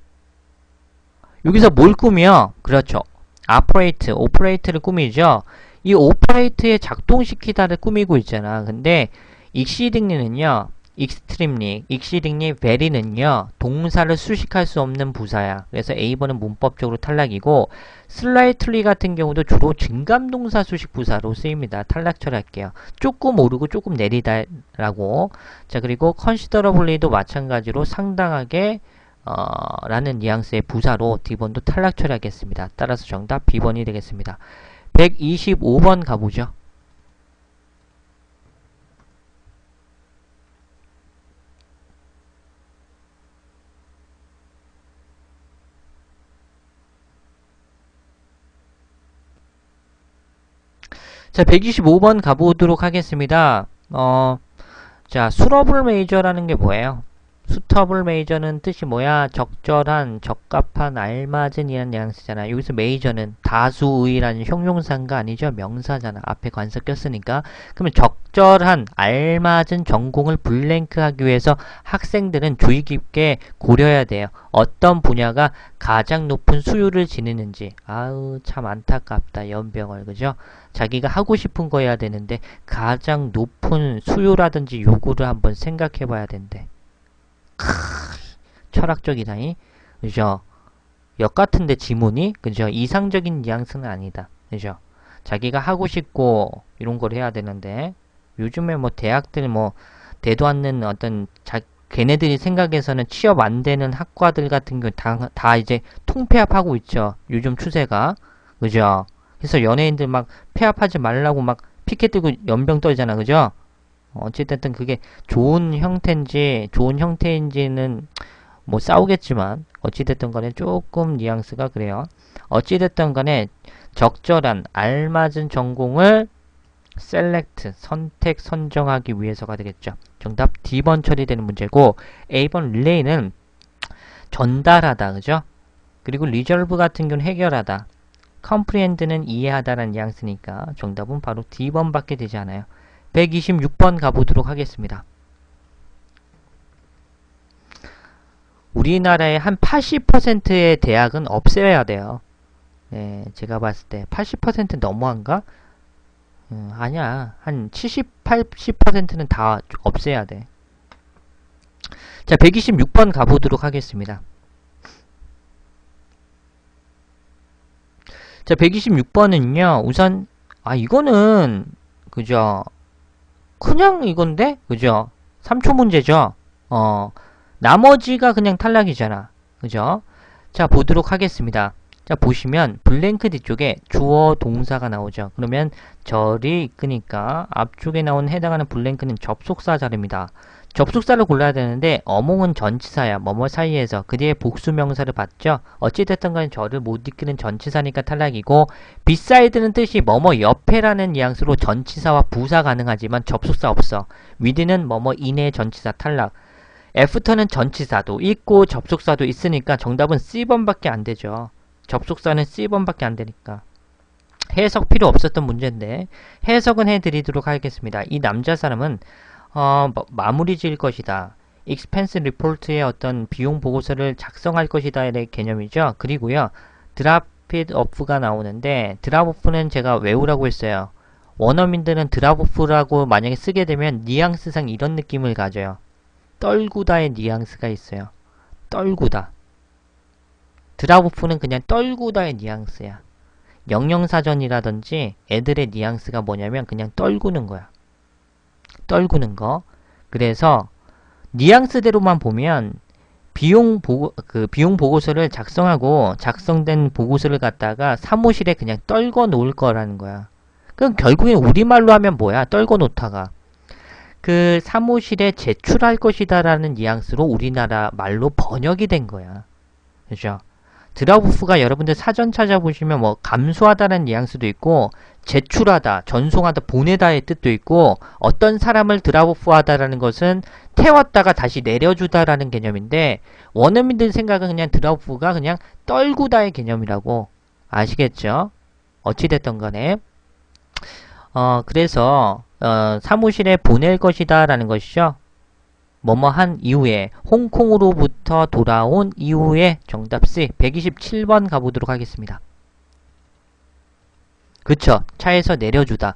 여기서 뭘 꾸며? 그렇죠. operate를 꾸미죠. 이 operate에 작동시키다를 꾸미고 있잖아. 근데 exceedingly는요. extremely, very는요. 동사를 수식할 수 없는 부사야. 그래서 A번은 문법적으로 탈락이고 slightly 같은 경우도 주로 증감동사 수식 부사로 쓰입니다. 탈락 처리할게요. 조금 오르고 조금 내리다 라고. 자, 그리고 considerably도 마찬가지로 상당하게 라는 뉘앙스의 부사로 D번도 탈락 처리하겠습니다. 따라서 정답 B번이 되겠습니다. 125번 가보죠. 자, 125번 가보도록 하겠습니다. 자, 수러블 메이저라는 게 뭐예요? 수터블 메이저는 뜻이 뭐야? 적절한, 적합한, 알맞은 이란 뉘앙스잖아. 여기서 메이저는 다수의라는 형용사인가 아니죠? 명사잖아. 앞에 관사 꼈으니까. 그러면 적절한, 알맞은 전공을 블랭크하기 위해서 학생들은 주의 깊게 고려해야 돼요. 어떤 분야가 가장 높은 수요를 지니는지. 아우, 참 안타깝다. 연병을. 그죠? 자기가 하고 싶은 거 해야 되는데 가장 높은 수요라든지 요구를 한번 생각해 봐야 된대. 철학적이다니. 그죠? 역 같은데 지문이 그죠? 이상적인 뉘앙스는 아니다. 그죠? 자기가 하고 싶고 이런 걸 해야 되는데 요즘에 뭐 대학들 뭐 대도 않는 어떤 걔네들이 생각해서는 취업 안 되는 학과들 같은 경우 다 이제 통폐합하고 있죠. 요즘 추세가. 그죠? 그래서 연예인들 막 폐합하지 말라고 막 피켓 들고 연병 떨잖아. 그죠? 어찌됐든 그게 좋은 형태인지는 뭐 싸우겠지만 어찌됐든 간에 조금 뉘앙스가 그래요. 어찌됐든 간에 적절한 알맞은 전공을 선정하기 위해서가 되겠죠. 정답 D번 처리되는 문제고 A번 릴레이는 전달하다. 그죠? 그리고 리졸브 같은 경우는 해결하다. comprehend는 이해하다라는 뉘앙스니까 정답은 바로 D번밖에 되지 않아요. 126번 가보도록 하겠습니다. 우리나라의 한 80%의 대학은 없애야 돼요. 네, 제가 봤을 때 80% 너무한가? 아니야. 한 70, 80%는 다 없애야 돼. 자, 126번 가보도록 하겠습니다. 자, 126번은요. 우선 이거는 그죠? 그냥 이건데? 그죠? 3초 문제죠? 나머지가 그냥 탈락이잖아. 그죠? 자, 보도록 하겠습니다. 자, 보시면 블랭크 뒤쪽에 주어 동사가 나오죠. 그러면 절이 이끄니까 앞쪽에 나온 해당하는 블랭크는 접속사 자리입니다. 접속사를 골라야 되는데 어몽은 전치사야. 뭐뭐 사이에서 그 뒤에 복수명사를 받죠. 어찌됐든 간에 절을 못 이끄는 전치사니까 탈락이고 비사이드는 뜻이 뭐뭐 옆에라는 뉘앙스로 전치사와 부사 가능하지만 접속사 없어. 위드는 뭐뭐 이내 전치사 탈락. 애프터는 전치사도 있고 접속사도 있으니까 정답은 C번밖에 안 되죠. 접속사는 C번밖에 안 되니까. 해석 필요 없었던 문제인데 해석은 해드리도록 하겠습니다. 이 남자 사람은 마무리 지을 것이다. expense report의 어떤 비용 보고서를 작성할 것이다의 개념이죠. 그리고요. drop it off가 나오는데 drop off는 제가 외우라고 했어요. 원어민들은 drop off라고 만약에 쓰게 되면 뉘앙스상 이런 느낌을 가져요. 떨구다의 뉘앙스가 있어요. 떨구다. drop off는 그냥 떨구다의 뉘앙스야. 영영사전이라든지 애들의 뉘앙스가 뭐냐면 그냥 떨구는 거야. 떨구는 거. 그래서 뉘앙스대로만 보면 비용 보고서를 작성하고 작성된 보고서를 갖다가 사무실에 그냥 떨궈 놓을 거라는 거야. 그럼 결국엔 우리말로 하면 뭐야? 떨궈 놓다가. 그 사무실에 제출할 것이다라는 뉘앙스로 우리나라 말로 번역이 된 거야. 그죠? 드랍오프가 여러분들 사전 찾아보시면 뭐 감수하다는 뉘앙스도 있고 제출하다, 전송하다, 보내다의 뜻도 있고 어떤 사람을 드랍오프하다라는 것은 태웠다가 다시 내려주다라는 개념인데 원어민들 생각은 그냥 드랍오프가 그냥 떨구다의 개념이라고 아시겠죠? 어찌됐던 간에 그래서 사무실에 보낼 것이다 라는 것이죠. 뭐뭐 한 이후에 홍콩으로부터 돌아온 이후에 정답 C 127번 가보도록 하겠습니다. 그쵸? 차에서 내려주다.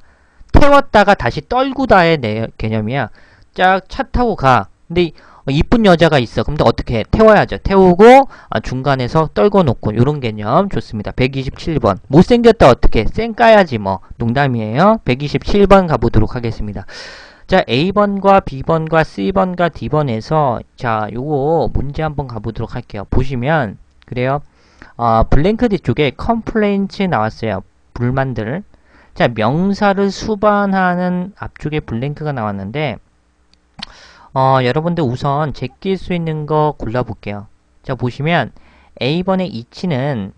태웠다가 다시 떨구다의 개념이야. 쫙 차 타고 가. 근데 이쁜 여자가 있어. 그럼 어떻게 해? 태워야죠. 태우고 중간에서 떨궈 놓고 요런 개념 좋습니다. 127번. 못생겼다 어떻게? 쌩 까야지 뭐. 농담이에요. 127번 가보도록 하겠습니다. 자, A번과 B번과 C번과 D번에서 자, 요거 문제 한번 가보도록 할게요. 보시면 그래요. 블랭크 뒤쪽에 complaints 나왔어요. 불만들. 자, 명사를 수반하는 앞쪽에 블랭크가 나왔는데 여러분들 우선 제낄 수 있는 거 골라볼게요. 자, 보시면 A번의 이치는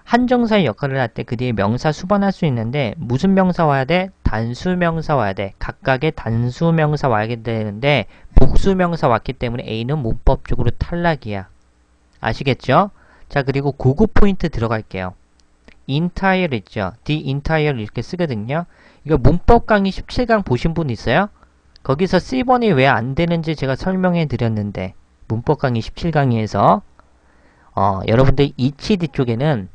한정사의 역할을 할 때 그 뒤에 명사 수반할 수 있는데 무슨 명사 와야 돼? 단수명사 와야 돼. 각각의 단수명사 와야 되는데 복수명사 왔기 때문에 A는 문법적으로 탈락이야. 아시겠죠? 자, 그리고 고급 포인트 들어갈게요. entire 있죠? the entire 이렇게 쓰거든요. 이거 문법 강의 17강 보신 분 있어요? 거기서 C번이 왜 안 되는지 제가 설명해 드렸는데 문법 강의 17강의에서 여러분들 이치 뒤쪽에는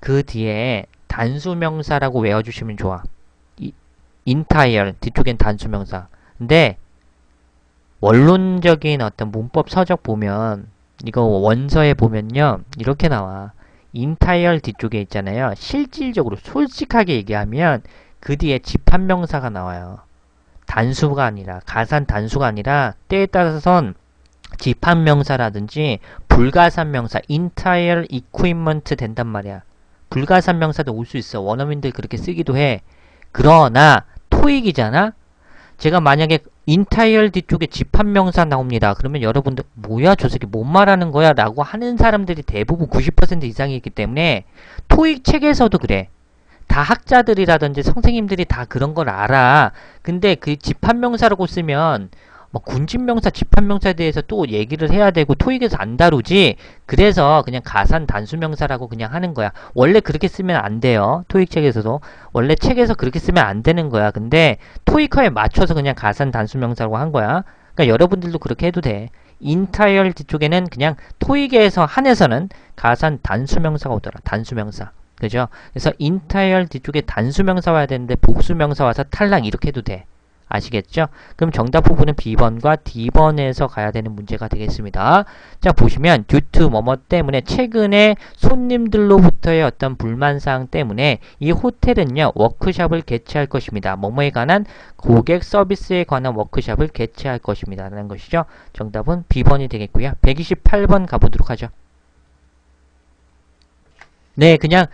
그 뒤에 단수명사라고 외워주시면 좋아. entire 뒤쪽엔 단수명사. 근데 원론적인 어떤 문법 서적 보면 이거 원서에 보면요 이렇게 나와. entire 뒤쪽에 있잖아요. 실질적으로 솔직하게 얘기하면 그 뒤에 집합명사가 나와요. 단수가 아니라 가산 단수가 아니라 때에 따라서는 집합명사라든지 불가산명사 entire equipment 된단 말이야. 불가산명사도 올 수 있어. 원어민들 그렇게 쓰기도 해. 그러나 토익이잖아. 제가 만약에 entire 뒤쪽에 집합명사 나옵니다. 그러면 여러분들 뭐야 저 새끼 뭔 말하는 거야 라고 하는 사람들이 대부분 90% 이상이 있기 때문에 토익 책에서도 그래. 다 학자들이라든지 선생님들이 다 그런 걸 알아. 근데 그 집합명사라고 쓰면 뭐 군집명사, 집합명사에 대해서 또 얘기를 해야 되고 토익에서 안 다루지. 그래서 그냥 가산 단수명사라고 그냥 하는 거야. 원래 그렇게 쓰면 안 돼요. 토익 책에서도. 원래 책에서 그렇게 쓰면 안 되는 거야. 근데 토익화에 맞춰서 그냥 가산 단수명사라고 한 거야. 그러니까 여러분들도 그렇게 해도 돼. entire 뒤쪽에는 그냥 토익에서 한해서는 가산 단수명사가 오더라. 단수명사. 그죠? 그래서 entire 뒤쪽에 단수명사 와야 되는데 복수명사 와서 탈락 이렇게 해도 돼. 아시겠죠? 그럼 정답 부분은 B번과 D번에서 가야 되는 문제가 되겠습니다. 자, 보시면 due to 뭐뭐 때문에 최근에 손님들로부터의 어떤 불만사항 때문에 이 호텔은요 워크숍을 개최할 것입니다. 뭐뭐에 관한 고객 서비스에 관한 워크숍을 개최할 것입니다. 라는 것이죠. 정답은 B번이 되겠고요. 128번 가보도록 하죠. 네, 그냥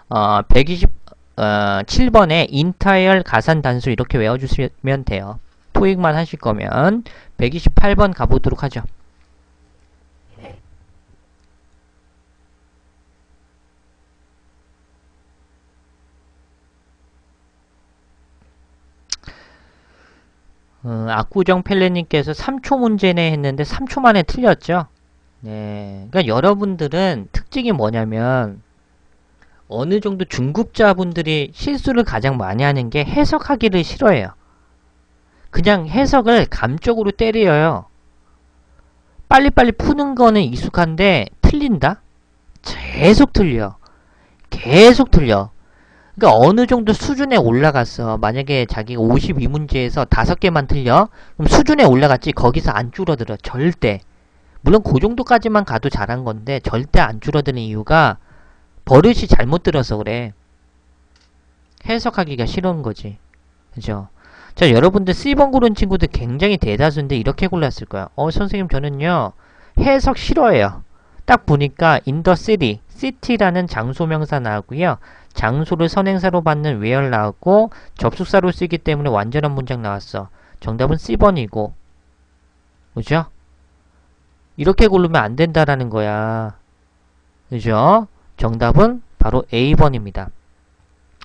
127번에 entire 가산 단수 이렇게 외워주시면 돼요. 토익만 하실 거면 128번 가보도록 하죠. 압구정 펠레님께서 3초 문제네 했는데 3초 만에 틀렸죠? 네, 그러니까 여러분들은 특징이 뭐냐면 어느 정도 중급자분들이 실수를 가장 많이 하는 게 해석하기를 싫어해요. 그냥 해석을 감쪽으로 때려요. 빨리빨리 푸는 거는 익숙한데 틀린다? 계속 틀려. 계속 틀려. 그러니까 어느 정도 수준에 올라갔어. 만약에 자기가 52문제에서 5개만 틀려? 그럼 수준에 올라갔지 거기서 안 줄어들어. 절대. 물론 그 정도까지만 가도 잘한 건데 절대 안 줄어드는 이유가 버릇이 잘못 들어서 그래. 해석하기가 싫은 거지. 그죠? 자, 여러분들 C번 고른 친구들 굉장히 대다수인데 이렇게 골랐을 거야. 선생님 저는요 해석 싫어해요. 딱 보니까 in the city, city라는 장소명사 나왔고요. 장소를 선행사로 받는 where 나왔고 접속사로 쓰기 때문에 완전한 문장 나왔어. 정답은 C번이고, 그죠? 이렇게 고르면 안 된다라는 거야. 그죠? 정답은 바로 A번입니다.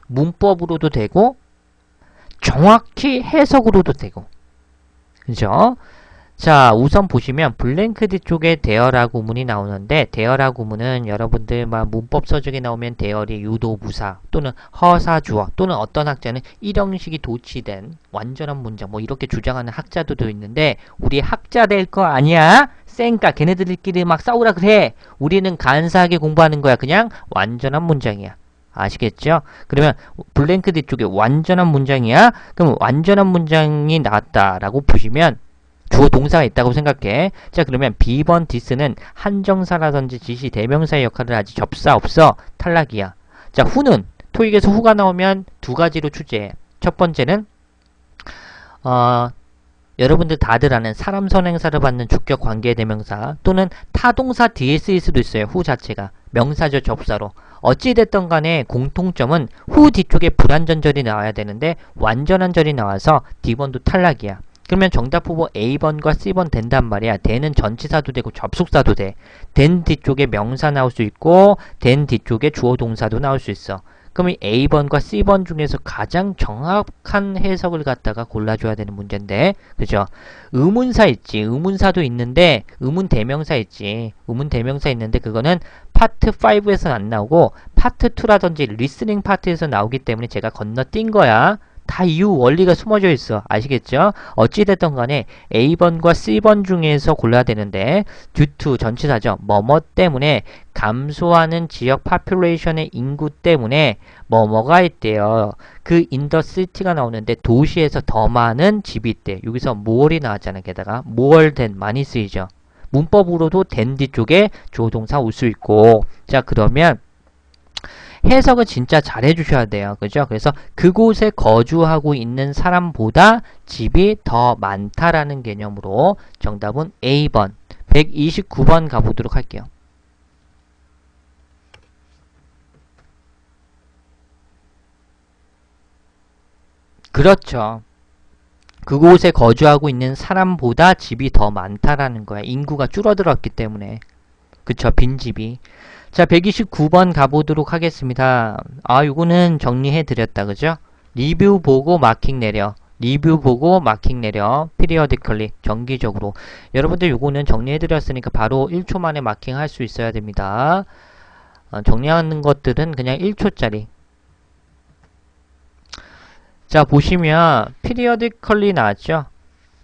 문법으로도 되고 정확히 해석으로도 되고, 그죠? 자, 우선 보시면 블랭크드 쪽에 대어라 구문이 나오는데, 대어라 구문은 여러분들 문법 서적에 나오면 대어리 유도 부사 또는 허사 주어 또는 어떤 학자는 일형식이 도치된 완전한 문장 뭐 이렇게 주장하는 학자들도 있는데, 우리 학자 될 거 아니야? 쌩까 걔네들끼리 막 싸우라 그래. 우리는 간사하게 공부하는 거야. 그냥 완전한 문장이야. 아시겠죠? 그러면 블랭크드 쪽에 완전한 문장이야. 그럼 완전한 문장이 나왔다라고 보시면 주어 동사가 있다고 생각해. 자, 그러면 B번 디스는 한정사라든지 지시 대명사의 역할을 하지 접사 없어. 탈락이야. 자, 후는 토익에서 후가 나오면 두 가지로 추제해. 첫 번째는 여러분들 다들 아는 사람 선행사를 받는 주격 관계 대명사 또는 타동사 뒤에 쓰일 수도 있어요. 후 자체가 명사죠, 접사로. 어찌됐든 간에 공통점은 후 뒤쪽에 불완전절이 나와야 되는데 완전한 절이 나와서 D번도 탈락이야. 그러면 정답 후보 A번과 C번 된단 말이야. 된은 전치사도 되고 접속사도 돼. 된 뒤쪽에 명사 나올 수 있고 된 뒤쪽에 주어 동사도 나올 수 있어. 그럼 이 A번과 C번 중에서 가장 정확한 해석을 갖다가 골라줘야 되는 문제인데, 그죠? 의문사 있지. 의문사도 있는데 의문 대명사 있지. 의문 대명사 있는데 그거는 파트 5에서는 안 나오고 파트 2라든지 리스닝 파트에서 나오기 때문에 제가 건너뛴 거야. 다 이유 원리가 숨어져 있어. 아시겠죠? 어찌됐든 간에 A번과 C번 중에서 골라야 되는데 due to 전치사죠. 뭐뭐 때문에 감소하는 지역 파퓰레이션의 인구 때문에 뭐뭐가 있대요. 그 in the city가 나오는데 도시에서 더 많은 집이 있대. 여기서 more이 나왔잖아. 게다가 more than 많이 쓰이죠. 문법으로도 than 뒤쪽에 주어동사 올 수 있고, 자 그러면 해석을 진짜 잘 해주셔야 돼요. 그죠? 그래서 그곳에 거주하고 있는 사람보다 집이 더 많다라는 개념으로 정답은 A번 129번 가보도록 할게요. 그렇죠. 그곳에 거주하고 있는 사람보다 집이 더 많다라는 거야. 인구가 줄어들었기 때문에. 그쵸? 빈집이. 자, 129번 가보도록 하겠습니다. 요거는 정리해드렸다. 그죠? 리뷰 보고 마킹 내려. 리뷰 보고 마킹 내려. periodically. 정기적으로. 여러분들 요거는 정리해드렸으니까 바로 1초 만에 마킹 할 수 있어야 됩니다. 정리하는 것들은 그냥 1초짜리. 자, 보시면 periodically 나왔죠?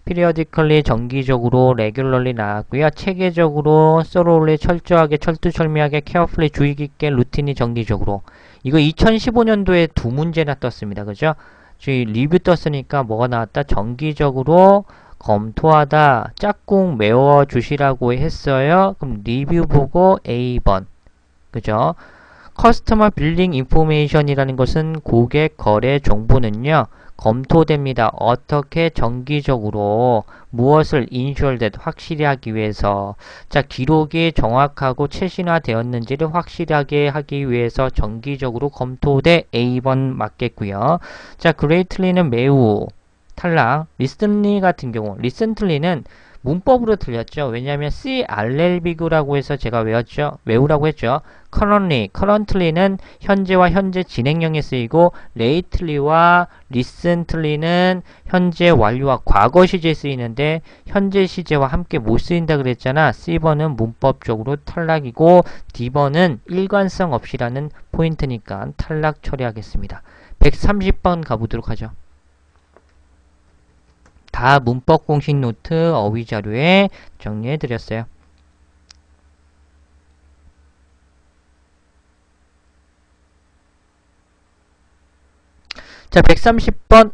periodically 정기적으로 regularly 나왔고요. 체계적으로 thoroughly 철저하게 철두철미하게 carefully 주의 깊게 루틴이 정기적으로. 이거 2015년도에 두 문제나 떴습니다. 그죠? 저희 리뷰 떴으니까 뭐가 나왔다? 정기적으로 검토하다 짝꿍 메워주시라고 했어요. 그럼 리뷰 보고 A번. 그죠? 커스터머 빌링 인포메이션이라는 것은 고객 거래 정보는요. 검토됩니다. 어떻게 정기적으로 무엇을 인슈얼 that 확실히 하기 위해서. 자, 기록이 정확하고 최신화 되었는지를 확실하게 하기 위해서 정기적으로 검토돼. A번 맞겠고요. 자, greatly는 매우 탈락. recently 같은 경우 recently는 문법으로 틀렸죠. 왜냐하면 CRL비구라고 해서 제가 외우라고 했죠. currently는 현재와 현재 진행형에 쓰이고 lately와 recently는 현재 완료와 과거 시제에 쓰이는데 현재 시제와 함께 못 쓰인다 그랬잖아. C번은 문법적으로 탈락이고 D번은 일관성 없이라는 포인트니까 탈락 처리하겠습니다. 130번 가보도록 하죠. 다 문법 공식 노트 어휘 자료에 정리해 드렸어요. 자, 130번.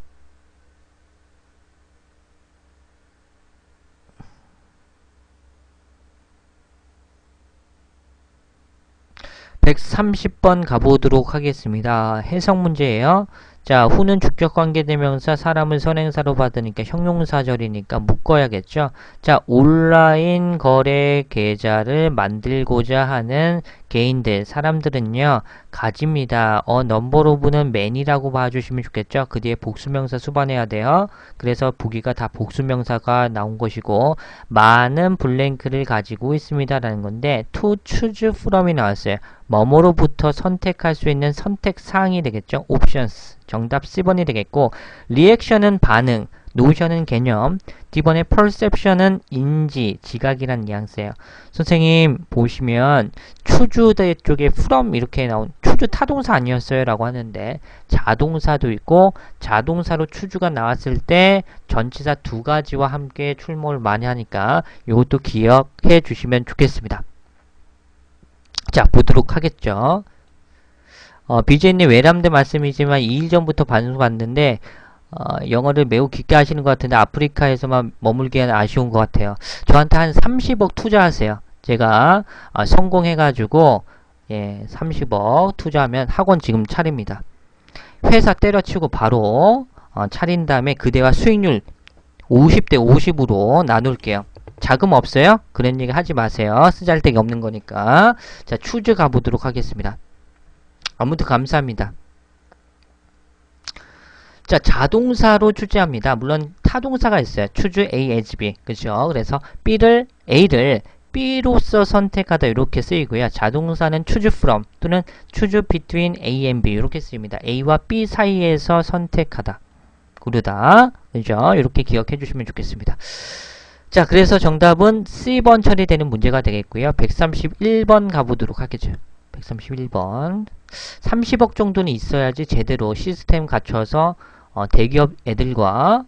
가보도록 하겠습니다. 해석 문제예요. 자, 후는 주격관계대명사, 사람을 선행사로 받으니까 형용사절이니까 묶어야겠죠. 자, 온라인 거래 계좌를 만들고자 하는 개인들, 사람들은요, 가집니다. 넘버 오브는 man이라고 봐주시면 좋겠죠. 그 뒤에 복수명사 수반해야 돼요. 그래서 보기가 다 복수명사가 나온 것이고, 많은 블랭크를 가지고 있습니다라는 건데, to choose from이 나왔어요. 뭐뭐로부터 선택할 수 있는 선택사항이 되겠죠. options. 정답 C번이 되겠고, 리액션은 반응, 노션은 개념, D번의 perception은 인지, 지각이란 뉘앙스예요. 선생님 보시면 추주대 쪽에 from 이렇게 나온 추주 타동사 아니었어요? 라고 하는데 자동사도 있고 자동사로 추주가 나왔을 때 전치사 두 가지와 함께 출몰 많이 하니까 이것도 기억해 주시면 좋겠습니다. 자, 보도록 하겠죠. BJ님 외람된 말씀이지만 2일 전부터 방송 봤는데 영어를 매우 깊게 하시는 것 같은데 아프리카에서만 머물기엔 아쉬운 것 같아요. 저한테 한 30억 투자하세요. 제가 성공해가지고 30억 투자하면 학원 지금 차립니다. 회사 때려치고 바로 차린 다음에 그대와 수익률 50대 50으로 나눌게요. 자금 없어요? 그런 얘기 하지 마세요. 쓰잘데기 없는 거니까. 자, 추즈 가보도록 하겠습니다. 아무튼 감사합니다. 자, 자동사로 추지합니다. 물론 타동사가 있어요. choose A as B. 그죠? 그래서 A를 B로서 선택하다 이렇게 쓰이고요. 자동사는 choose from 또는 choose between A and B 이렇게 쓰입니다. A와 B 사이에서 선택하다. 고르다. 그죠? 이렇게 기억해 주시면 좋겠습니다. 자, 그래서 정답은 C번 처리되는 문제가 되겠고요. 131번 가보도록 하겠죠. 131번. 30억 정도는 있어야지 제대로 시스템 갖춰서 대기업 애들과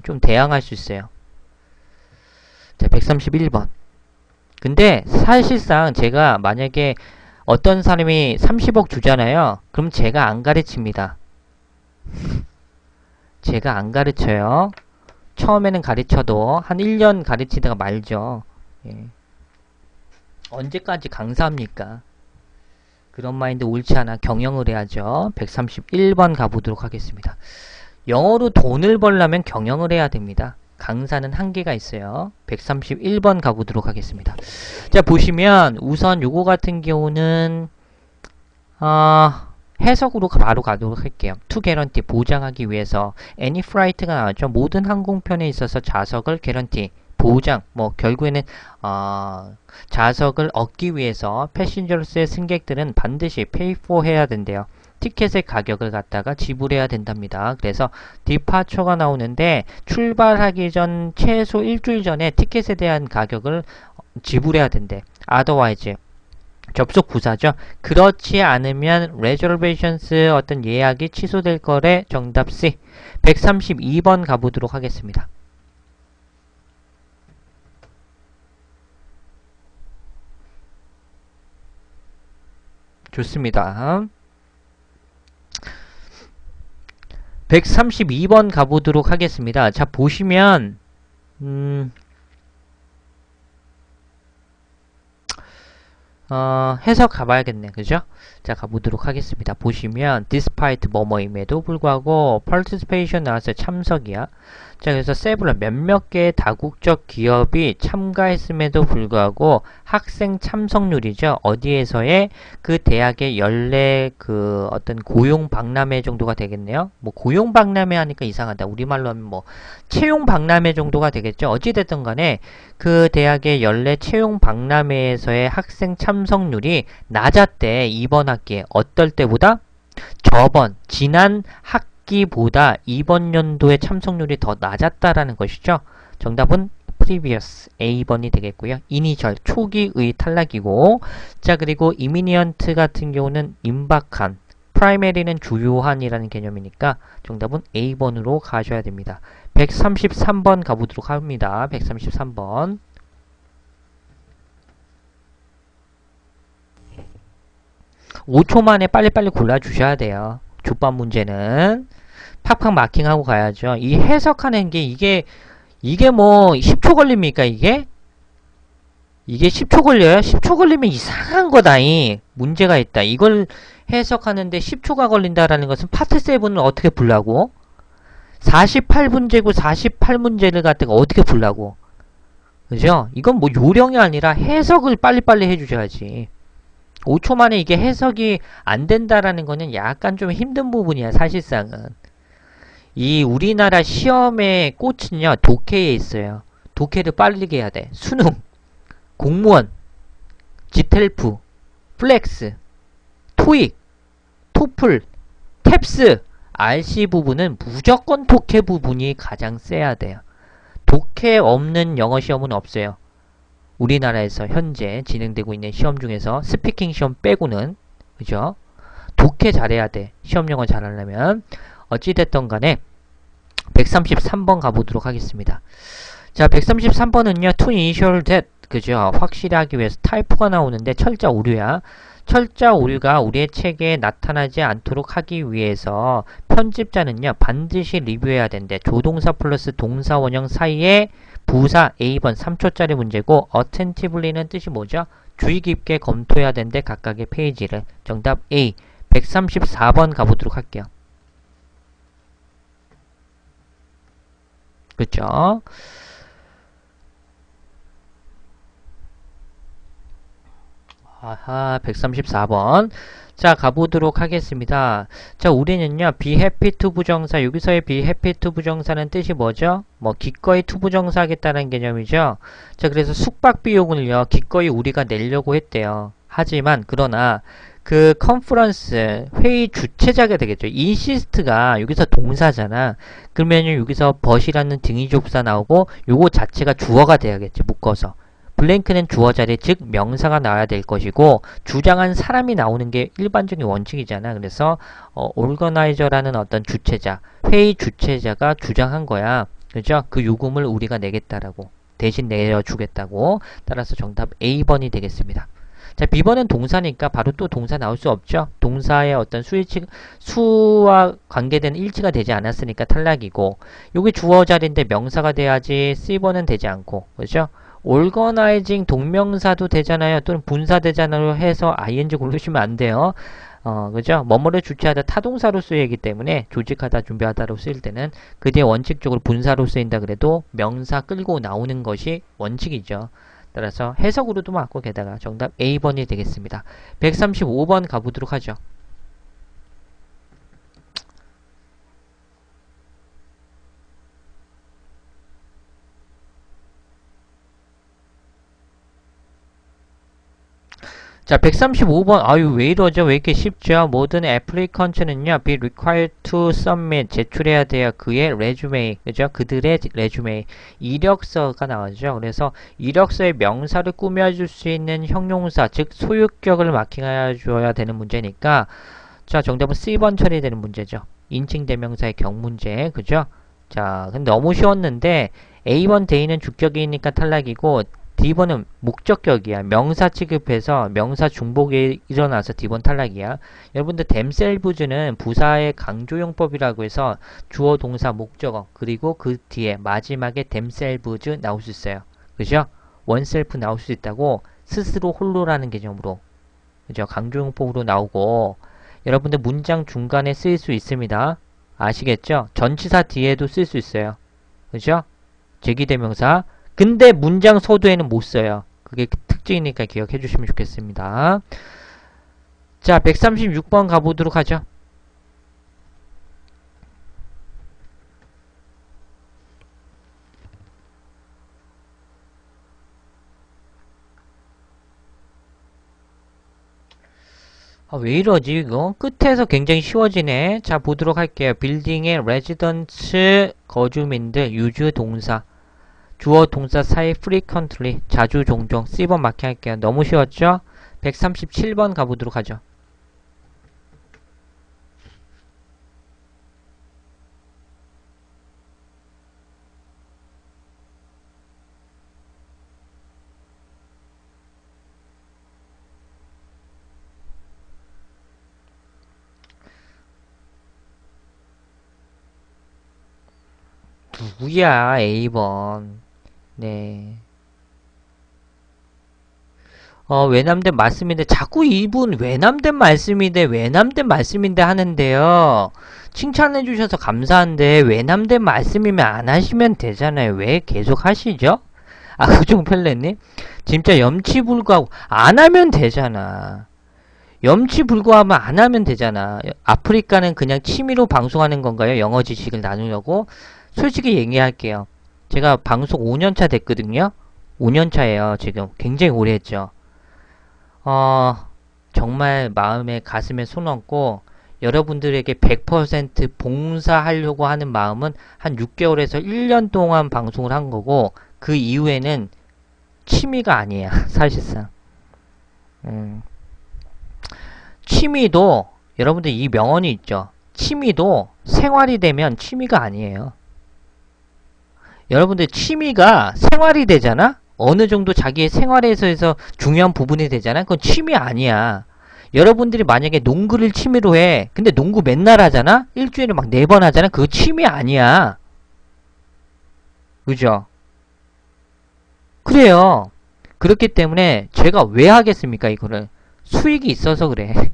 좀 대항할 수 있어요. 자, 131번. 근데 사실상 제가 만약에 어떤 사람이 30억 주잖아요. 그럼 제가 안 가르칩니다. 제가 안 가르쳐요. 처음에는 가르쳐도 한 1년 가르치다가 말죠. 언제까지 강사합니까? 그런 마인드 옳지 않아. 경영을 해야죠. 131번 가보도록 하겠습니다. 영어로 돈을 벌려면 경영을 해야 됩니다. 강사는 한계가 있어요. 131번 가보도록 하겠습니다. 자, 보시면 우선 요거 같은 경우는 해석으로 바로 가도록 할게요. to guarantee, 보장하기 위해서. any flight가 나왔죠. 모든 항공편에 있어서 좌석을 guarantee, 보장, 결국에는 좌석을 얻기 위해서 패신저스의 승객들은 반드시 pay for 해야 된대요. 티켓의 가격을 갖다가 지불해야 된답니다. 그래서 디파처가 나오는데 출발하기 전 최소 일주일 전에 티켓에 대한 가격을 지불해야 된대. otherwise 접속 부사죠. 그렇지 않으면 reservations 어떤 예약이 취소될 거래. 정답 C. 132번 가보도록 하겠습니다. 좋습니다. 132번 가보도록 하겠습니다. 자, 보시면 해석 가봐야겠네. 그죠? 자, 가보도록 하겠습니다. 보시면 despite 뭐뭐임에도 불구하고 participation 나왔어요. 참석이야. 자, 그래서 several 몇몇 개의 다국적 기업이 참가했음에도 불구하고 학생 참석률이죠. 어디에서의 그 대학의 연례 어떤 고용 박람회 정도가 되겠네요. 고용 박람회 하니까 이상하다. 우리말로 하면 채용 박람회 정도가 되겠죠. 어찌됐든 간에 그 대학의 연례 채용 박람회에서의 학생 참석률이 낮았대. 이번 학기에. 어떨 때보다? 지난 학기보다 이번 연도의 참석률이 더 낮았다라는 것이죠. 정답은 previous A번이 되겠고요. initial 초기의 탈락이고, 자, 그리고 immediate 같은 경우는 임박한, primary는 주요한이라는 개념이니까 정답은 A번으로 가셔야 됩니다. 133번 가보도록 합니다. 133번. 5초 만에 빨리빨리 골라주셔야 돼요. 족밥 문제는 팍팍 마킹하고 가야죠. 이 해석하는 게 이게 10초 걸립니까? 이게 10초 걸려요? 10초 걸리면 이상한 거다이. 문제가 있다. 이걸 해석하는데 10초가 걸린다라는 것은 파트 7을 어떻게 풀라고? 48문제고 48문제를 갖다가 어떻게 풀라고? 그죠? 이건 뭐 요령이 아니라 해석을 빨리빨리 해주셔야지. 5초 만에 이게 해석이 안 된다라는 거는 약간 좀 힘든 부분이야, 사실상은. 이 우리나라 시험의 꽃은요, 독해에 있어요. 독해를 빠르게 해야 돼. 수능, 공무원, 지텔프, 플렉스, 토익, 토플, 탭스, RC 부분은 무조건 독해 부분이 가장 세야 돼요. 독해 없는 영어 시험은 없어요. 우리나라에서 현재 진행되고 있는 시험 중에서 스피킹 시험 빼고는, 그죠? 독해 잘해야 돼. 시험 영어 잘하려면. 어찌됐던 간에 133번 가보도록 하겠습니다. 자, 133번은요, to ensure that, 그죠? 확실히 하기 위해서 타이프가 나오는데 철자 오류야. 철자 오류가 우리의 책에 나타나지 않도록 하기 위해서 편집자는요, 반드시 리뷰해야 된대. 조동사 플러스 동사 원형 사이에 부사 A번 3초짜리 문제고, attentively는 뜻이 뭐죠? 주의 깊게 검토해야 된대, 각각의 페이지를. 정답 A. 134번 가보도록 할게요. 그쵸? 아하, 134번. 자, 가보도록 하겠습니다. 자, 우리는요, be happy to 부정사, 여기서의 be happy to 부정사는 뜻이 뭐죠? 뭐, 기꺼이 to 부정사 하겠다는 개념이죠? 자, 그래서 숙박 비용을요, 기꺼이 우리가 내려고 했대요. 하지만, 그러나, 그 컨퍼런스, 회의 주최자가 되겠죠. 인시스트가 여기서 동사잖아. 그러면 여기서 but이라는 등위접사 나오고, 요거 자체가 주어가 돼야겠지, 묶어서. 블랭크는 주어 자리에 즉 명사가 나와야 될 것이고 주장한 사람이 나오는 게 일반적인 원칙이잖아. 그래서 organizer라는 어떤 주체자, 회의 주체자가 주장한 거야. 그죠? 그 요금을 우리가 내겠다라고. 대신 내려주겠다고. 따라서 정답 A번이 되겠습니다. 자, B번은 동사니까 바로 또 동사 나올 수 없죠. 동사의 어떤 수와 관계된 일치가 되지 않았으니까 탈락이고 여기 주어 자리인데 명사가 돼야지 C번은 되지 않고 그죠? organizing 동명사도 되잖아요. 또는 분사되잖아요. 해서 ing 고르시면 안 돼요. 그죠? 뭐뭐를 주체하다 타동사로 쓰이기 때문에 조직하다, 준비하다로 쓰일 때는 그 뒤에 원칙적으로 분사로 쓰인다 그래도 명사 끌고 나오는 것이 원칙이죠. 따라서 해석으로도 맞고 게다가 정답 A번이 되겠습니다. 135번 가보도록 하죠. 자, 135번. 아유, 왜 이러죠? 왜 이렇게 쉽죠? 모든 애플리컨츠는요, be required to submit. 제출해야 돼요. 그의 resume. 그죠? 그들의 resume. 이력서가 나오죠. 그래서 이력서에 명사를 꾸며줄 수 있는 형용사, 즉, 소유격을 마킹해줘야 되는 문제니까, 자, 정답은 C번 처리되는 문제죠. 인칭 대명사의 경문제. 그죠? 자, 근데 너무 쉬웠는데, A번 대인은 주격이니까 탈락이고, D번은 목적격이야. 명사 취급해서 명사 중복이 일어나서 D번 탈락이야. 여러분들 themselves는 부사의 강조용법이라고 해서 주어, 동사, 목적어 그리고 그 뒤에 마지막에 themselves 나올 수 있어요. 그죠? oneself 나올 수 있다고 스스로 홀로라는 개념으로 그죠? 강조용법으로 나오고 여러분들 문장 중간에 쓰일 수 있습니다. 아시겠죠? 전치사 뒤에도 쓸 수 있어요. 그죠? 제기대명사 근데 문장 서두에는 못 써요. 그게 특징이니까 기억해 주시면 좋겠습니다. 자, 136번 가보도록 하죠. 아, 왜 이러지 이거? 끝에서 굉장히 쉬워지네. 자, 보도록 할게요. 빌딩의 레지던츠 거주민들 유주 동사 주어 동사 사이 frequently 자주 종종 C번 마킹할게요. 너무 쉬웠죠? 137번 가보도록 하죠. 누구야 A번. 네. 외람된 말씀인데 자꾸 이분 외람된 말씀인데 외람된 말씀인데 하는데요. 칭찬해 주셔서 감사한데 외람된 말씀이면 안 하시면 되잖아요. 왜 계속 하시죠? 그종펠레님 진짜 염치불구하고 안 하면 되잖아. 염치불구하면 안 하면 되잖아. 아프리카는 그냥 취미로 방송하는 건가요? 영어 지식을 나누려고? 솔직히 얘기할게요. 제가 방송 5년차 됐거든요. 5년차예요. 지금 굉장히 오래 했죠. 정말 마음에 가슴에 손 얹고 여러분들에게 100% 봉사하려고 하는 마음은 한 6개월에서 1년 동안 방송을 한 거고 그 이후에는 취미가 아니에요. 사실상. 취미도 여러분들 이 명언이 있죠. 취미도 생활이 되면 취미가 아니에요. 여러분들 취미가 생활이 되잖아? 어느 정도 자기의 생활에서 중요한 부분이 되잖아? 그건 취미 아니야. 여러분들이 만약에 농구를 취미로 해. 근데 농구 맨날 하잖아? 일주일에 막 4번 하잖아? 그거 취미 아니야. 그죠? 그래요. 그렇기 때문에 제가 왜 하겠습니까, 이거를? 수익이 있어서 그래.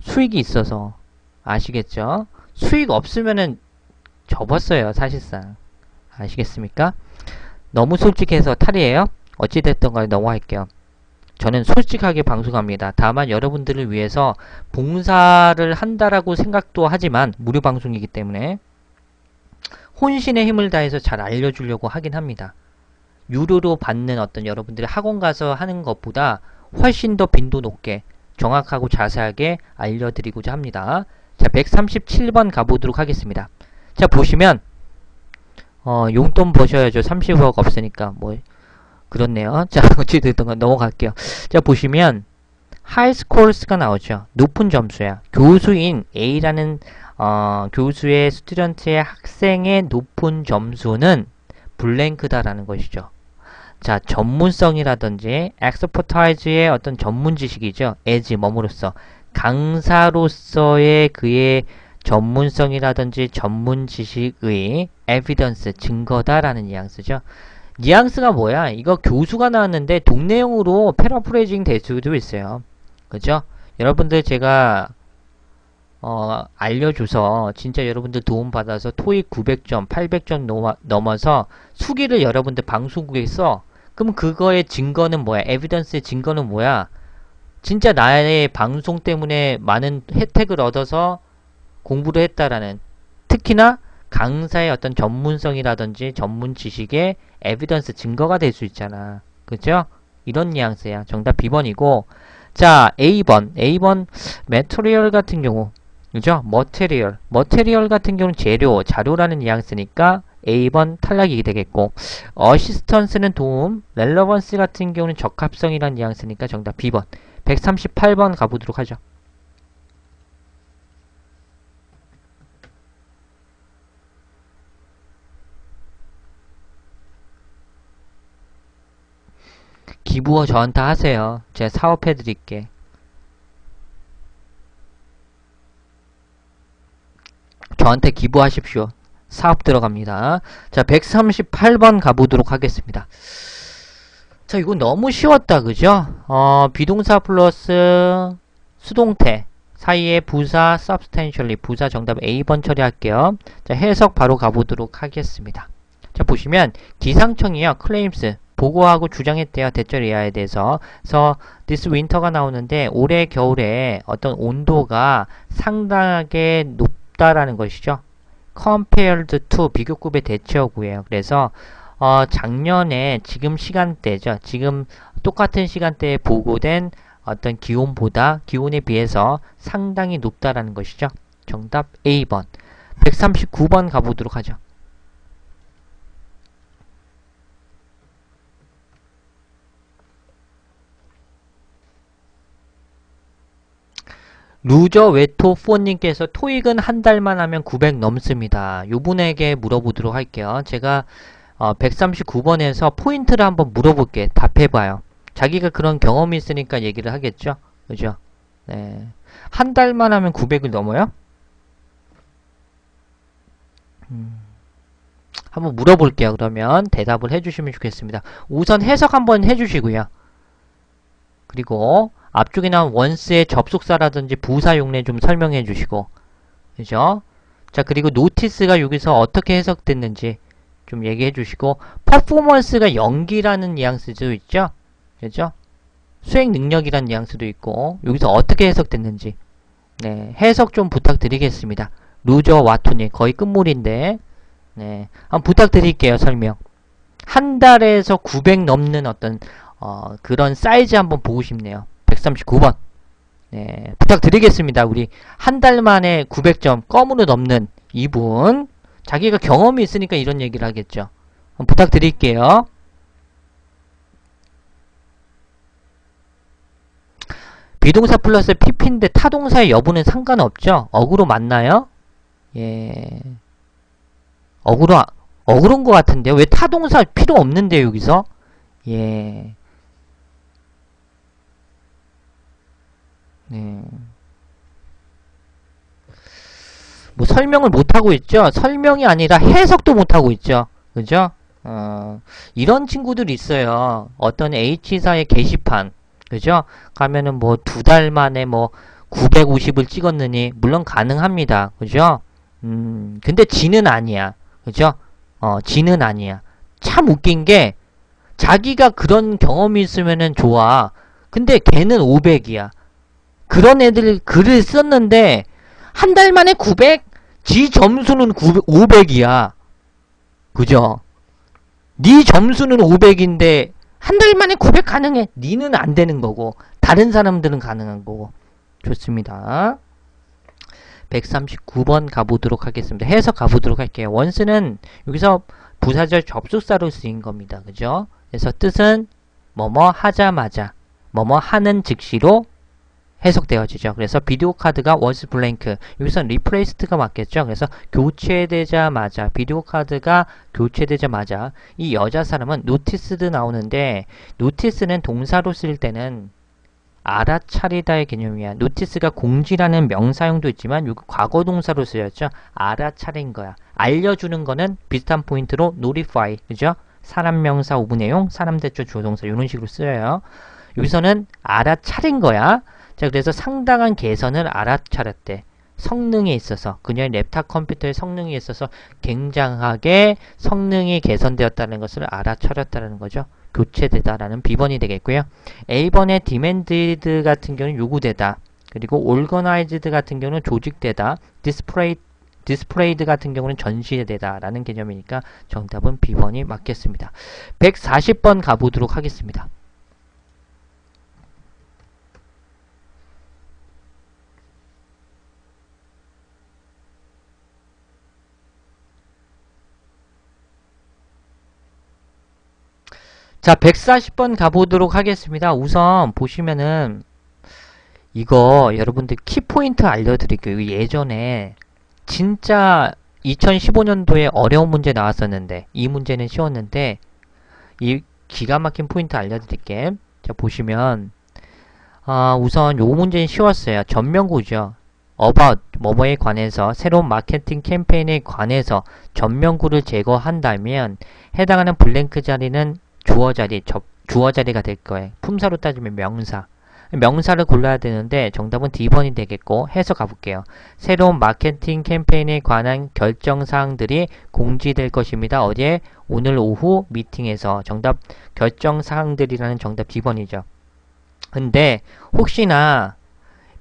수익이 있어서. 아시겠죠? 수익 없으면은 접었어요, 사실상. 아시겠습니까? 너무 솔직해서 탈이에요. 어찌됐든 간에 넘어갈게요. 저는 솔직하게 방송합니다. 다만 여러분들을 위해서 봉사를 한다라고 생각도 하지만 무료 방송이기 때문에 혼신의 힘을 다해서 잘 알려주려고 하긴 합니다. 유료로 받는 어떤 여러분들이 학원 가서 하는 것보다 훨씬 더 빈도 높게 정확하고 자세하게 알려드리고자 합니다. 자, 137번 가보도록 하겠습니다. 자, 보시면 용돈 버셔야죠. 30억 없으니까 뭐 그렇네요. 자, 어찌됐든 간 넘어갈게요. 자, 보시면 하이스코어스가 나오죠. 높은 점수야. 교수인 A라는 교수의 스튜던트의 학생의 높은 점수는 블랭크다라는 것이죠. 자, 전문성이라든지 엑스퍼타이즈의 어떤 전문 지식이죠. as 뭐뭐로서 강사로서의 그의 전문성이라든지 전문 지식의 에비던스 증거다라는 뉘앙스죠. 뉘앙스가 뭐야? 이거 교수가 나왔는데 동네용으로 패러프레이징 될 수도 있어요. 그죠? 여러분들 제가 알려줘서 진짜 여러분들 도움받아서 토익 900점, 800점 넘어서 수기를 여러분들 방송국에 써. 그럼 그거의 증거는 뭐야? 에비던스의 증거는 뭐야? 진짜 나의 방송 때문에 많은 혜택을 얻어서 공부를 했다라는, 특히나 강사의 어떤 전문성이라든지 전문 지식의 에비던스 증거가 될 수 있잖아. 그죠? 이런 뉘앙스야. 정답 B번이고, 자, A번 매터리얼 같은 경우, 그죠? 머테리얼 같은 경우는 재료, 자료라는 뉘앙스니까 A번 탈락이 되겠고, 어시스턴스는 도움, 렐러번스 같은 경우는 적합성이라는 뉘앙스니까 정답 B번. 138번 가보도록 하죠. 기부 저한테 하세요. 제가 사업해 드릴게. 저한테 기부하십시오. 사업 들어갑니다. 자, 138번 가보도록 하겠습니다. 자, 이거 너무 쉬웠다. 그죠? 비동사 플러스 수동태 사이에 부사 substantially, 부사 정답 A번 처리할게요. 자, 해석 바로 가보도록 하겠습니다. 자, 보시면 기상청이요. claims 보고하고 주장했대요. 대절 이하에 대해서. 그래서 this winter가 나오는데 올해 겨울에 어떤 온도가 상당하게 높다라는 것이죠. compared to 비교급의 대체어구예요. 그래서 작년에 지금 시간대죠. 지금 똑같은 시간대에 보고된 어떤 기온에 비해서 상당히 높다라는 것이죠. 정답 A번. 139번 가보도록 하죠. 루저 웨토 푸어님께서 토익은 한 달만 하면 900 넘습니다. 요분에게 물어보도록 할게요. 제가 139번에서 포인트를 한번 물어볼게. 답해봐요. 자기가 그런 경험이 있으니까 얘기를 하겠죠? 그죠? 네. 한 달만 하면 900을 넘어요? 한번 물어볼게요. 그러면 대답을 해주시면 좋겠습니다. 우선 해석 한번 해주시고요. 그리고 앞쪽에 나온 once의 접속사라든지 부사 용례 좀 설명해 주시고, 그죠? 자, 그리고 notice가 여기서 어떻게 해석됐는지 좀 얘기해 주시고, performance가 연기라는 뉘앙스도 있죠? 그죠? 수행 능력이라는 뉘앙스도 있고, 여기서 어떻게 해석됐는지, 네, 해석 좀 부탁드리겠습니다. 루저 와투님, 거의 끝물인데, 네, 한번 부탁드릴게요, 설명. 한 달에서 900 넘는 어떤, 그런 사이즈 한번 보고 싶네요. 139번. 네, 부탁드리겠습니다. 우리 한 달 만에 900점 껌으로 넘는 이분. 자기가 경험이 있으니까 이런 얘기를 하겠죠. 부탁드릴게요. 비동사 플러스 PP인데 타동사의 여부는 상관없죠? 어구로 맞나요? 예. 어그로인 것 같은데 왜 타동사 필요 없는데 여기서? 예. 네. 뭐 설명을 못하고 있죠? 설명이 아니라 해석도 못하고 있죠? 그죠? 이런 친구들이 있어요. 어떤 H사의 게시판, 그죠? 가면은 뭐 2달 만에 뭐 950을 찍었느니, 물론 가능합니다. 그죠? 근데 지는 아니야. 그죠? 지는 아니야. 참 웃긴 게, 자기가 그런 경험이 있으면은 좋아. 근데 걔는 500이야. 그런 애들 글을 썼는데, 한 달 만에 900? 지 점수는 500이야. 그죠? 네 점수는 500인데, 한 달 만에 900 가능해. 니는 안 되는 거고, 다른 사람들은 가능한 거고. 좋습니다. 139번 가보도록 하겠습니다. 해석 가보도록 할게요. once는 여기서 부사절 접속사로 쓰인 겁니다. 그죠? 그래서 뜻은 뭐뭐 하자마자, 뭐뭐 하는 즉시로 해석되어지죠. 그래서 비디오 카드가 was blank. 여기서 replaced가 맞겠죠. 그래서 교체되자마자, 비디오 카드가 교체되자마자 이 여자 사람은 noticed 나오는데, notice는 동사로 쓸 때는 알아차리다의 개념이야. notice가 공지라는 명사형도 있지만 여기 과거 동사로 쓰였죠. 알아차린 거야. 알려주는 거는 비슷한 포인트로 notify, 그죠? 사람 명사 오분 내용, 사람 대조 주어 동사 이런 식으로 쓰여요. 여기서는 알아차린 거야. 자, 그래서 상당한 개선을 알아차렸대. 성능에 있어서, 그녀의 랩탑 컴퓨터의 성능에 있어서 굉장하게 성능이 개선되었다는 것을 알아차렸다는 거죠. 교체되다라는 B번이 되겠고요. A번의 demanded 같은 경우는 요구되다. 그리고 organized 같은 경우는 조직되다. displayed 같은 경우는 전시되다 라는 개념이니까 정답은 B번이 맞겠습니다. 140번 가보도록 하겠습니다. 자, 140번 가보도록 하겠습니다. 우선 보시면은 이거 여러분들 키포인트 알려드릴게요. 예전에 진짜 2015년도에 어려운 문제 나왔었는데 이 문제는 쉬웠는데 이 기가 막힌 포인트 알려드릴게. 자, 보시면 우선 요 문제는 쉬웠어요. 전면구죠. about 뭐뭐에 관해서 새로운 마케팅 캠페인에 관해서 전면구를 제거한다면 해당하는 블랭크 자리는 주어 자리가 될 거예요. 품사로 따지면 명사. 명사를 골라야 되는데 정답은 D번이 되겠고 해석 가볼게요. 새로운 마케팅 캠페인에 관한 결정사항들이 공지될 것입니다. 어제 오늘 오후 미팅에서 정답 결정사항들이라는 정답 D번이죠. 근데 혹시나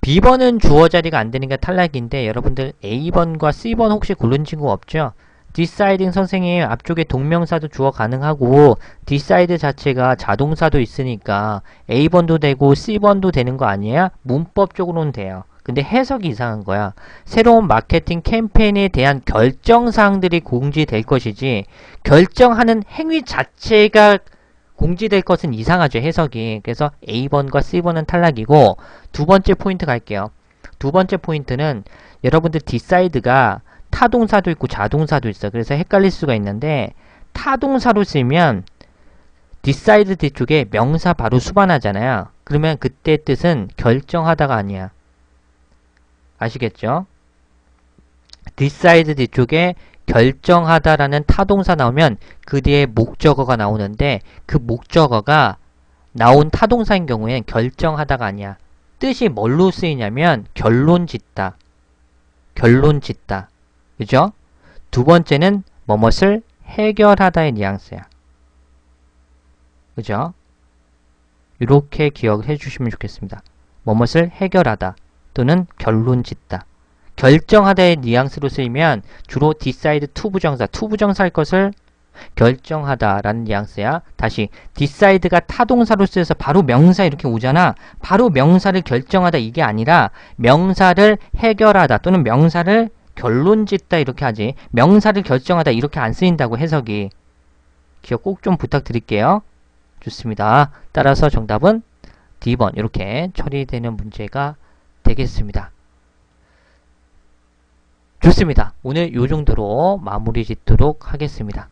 B번은 주어 자리가 안 되니까 탈락인데 여러분들 A번과 C번 혹시 고른 친구 없죠? decide 선생님 앞쪽에 동명사도 주어 가능하고 decide 자체가 자동사도 있으니까 A번도 되고 C번도 되는 거 아니야? 문법적으로는 돼요. 근데 해석이 이상한 거야. 새로운 마케팅 캠페인에 대한 결정사항들이 공지될 것이지 결정하는 행위 자체가 공지될 것은 이상하죠. 해석이. 그래서 A번과 C번은 탈락이고 두 번째 포인트 갈게요. 두 번째 포인트는 여러분들 decide가 타동사도 있고 자동사도 있어. 그래서 헷갈릴 수가 있는데 타동사로 쓰면 decide 뒤쪽에 명사 바로 수반하잖아요. 그러면 그때 뜻은 결정하다가 아니야. 아시겠죠? decide 뒤쪽에 결정하다라는 타동사 나오면 그 뒤에 목적어가 나오는데 그 목적어가 나온 타동사인 경우엔 결정하다가 아니야. 뜻이 뭘로 쓰이냐면 결론 짓다. 결론 짓다. 그죠? 두 번째는 뭐뭇을 해결하다의 뉘앙스야. 그죠? 이렇게 기억해 주시면 좋겠습니다. 뭐뭇을 해결하다 또는 결론 짓다. 결정하다의 뉘앙스로 쓰이면 주로 decide to 부정사, to 부정사일 것을 결정하다라는 뉘앙스야. 다시 decide가 타동사로 쓰여서 바로 명사 이렇게 오잖아. 바로 명사를 결정하다 이게 아니라 명사를 해결하다 또는 명사를 결론짓다 이렇게 하지. 명사를 결정하다 이렇게 안 쓰인다고 해석이. 기억 꼭 좀 부탁드릴게요. 좋습니다. 따라서 정답은 D번 이렇게 처리되는 문제가 되겠습니다. 좋습니다. 오늘 이 정도로 마무리 짓도록 하겠습니다.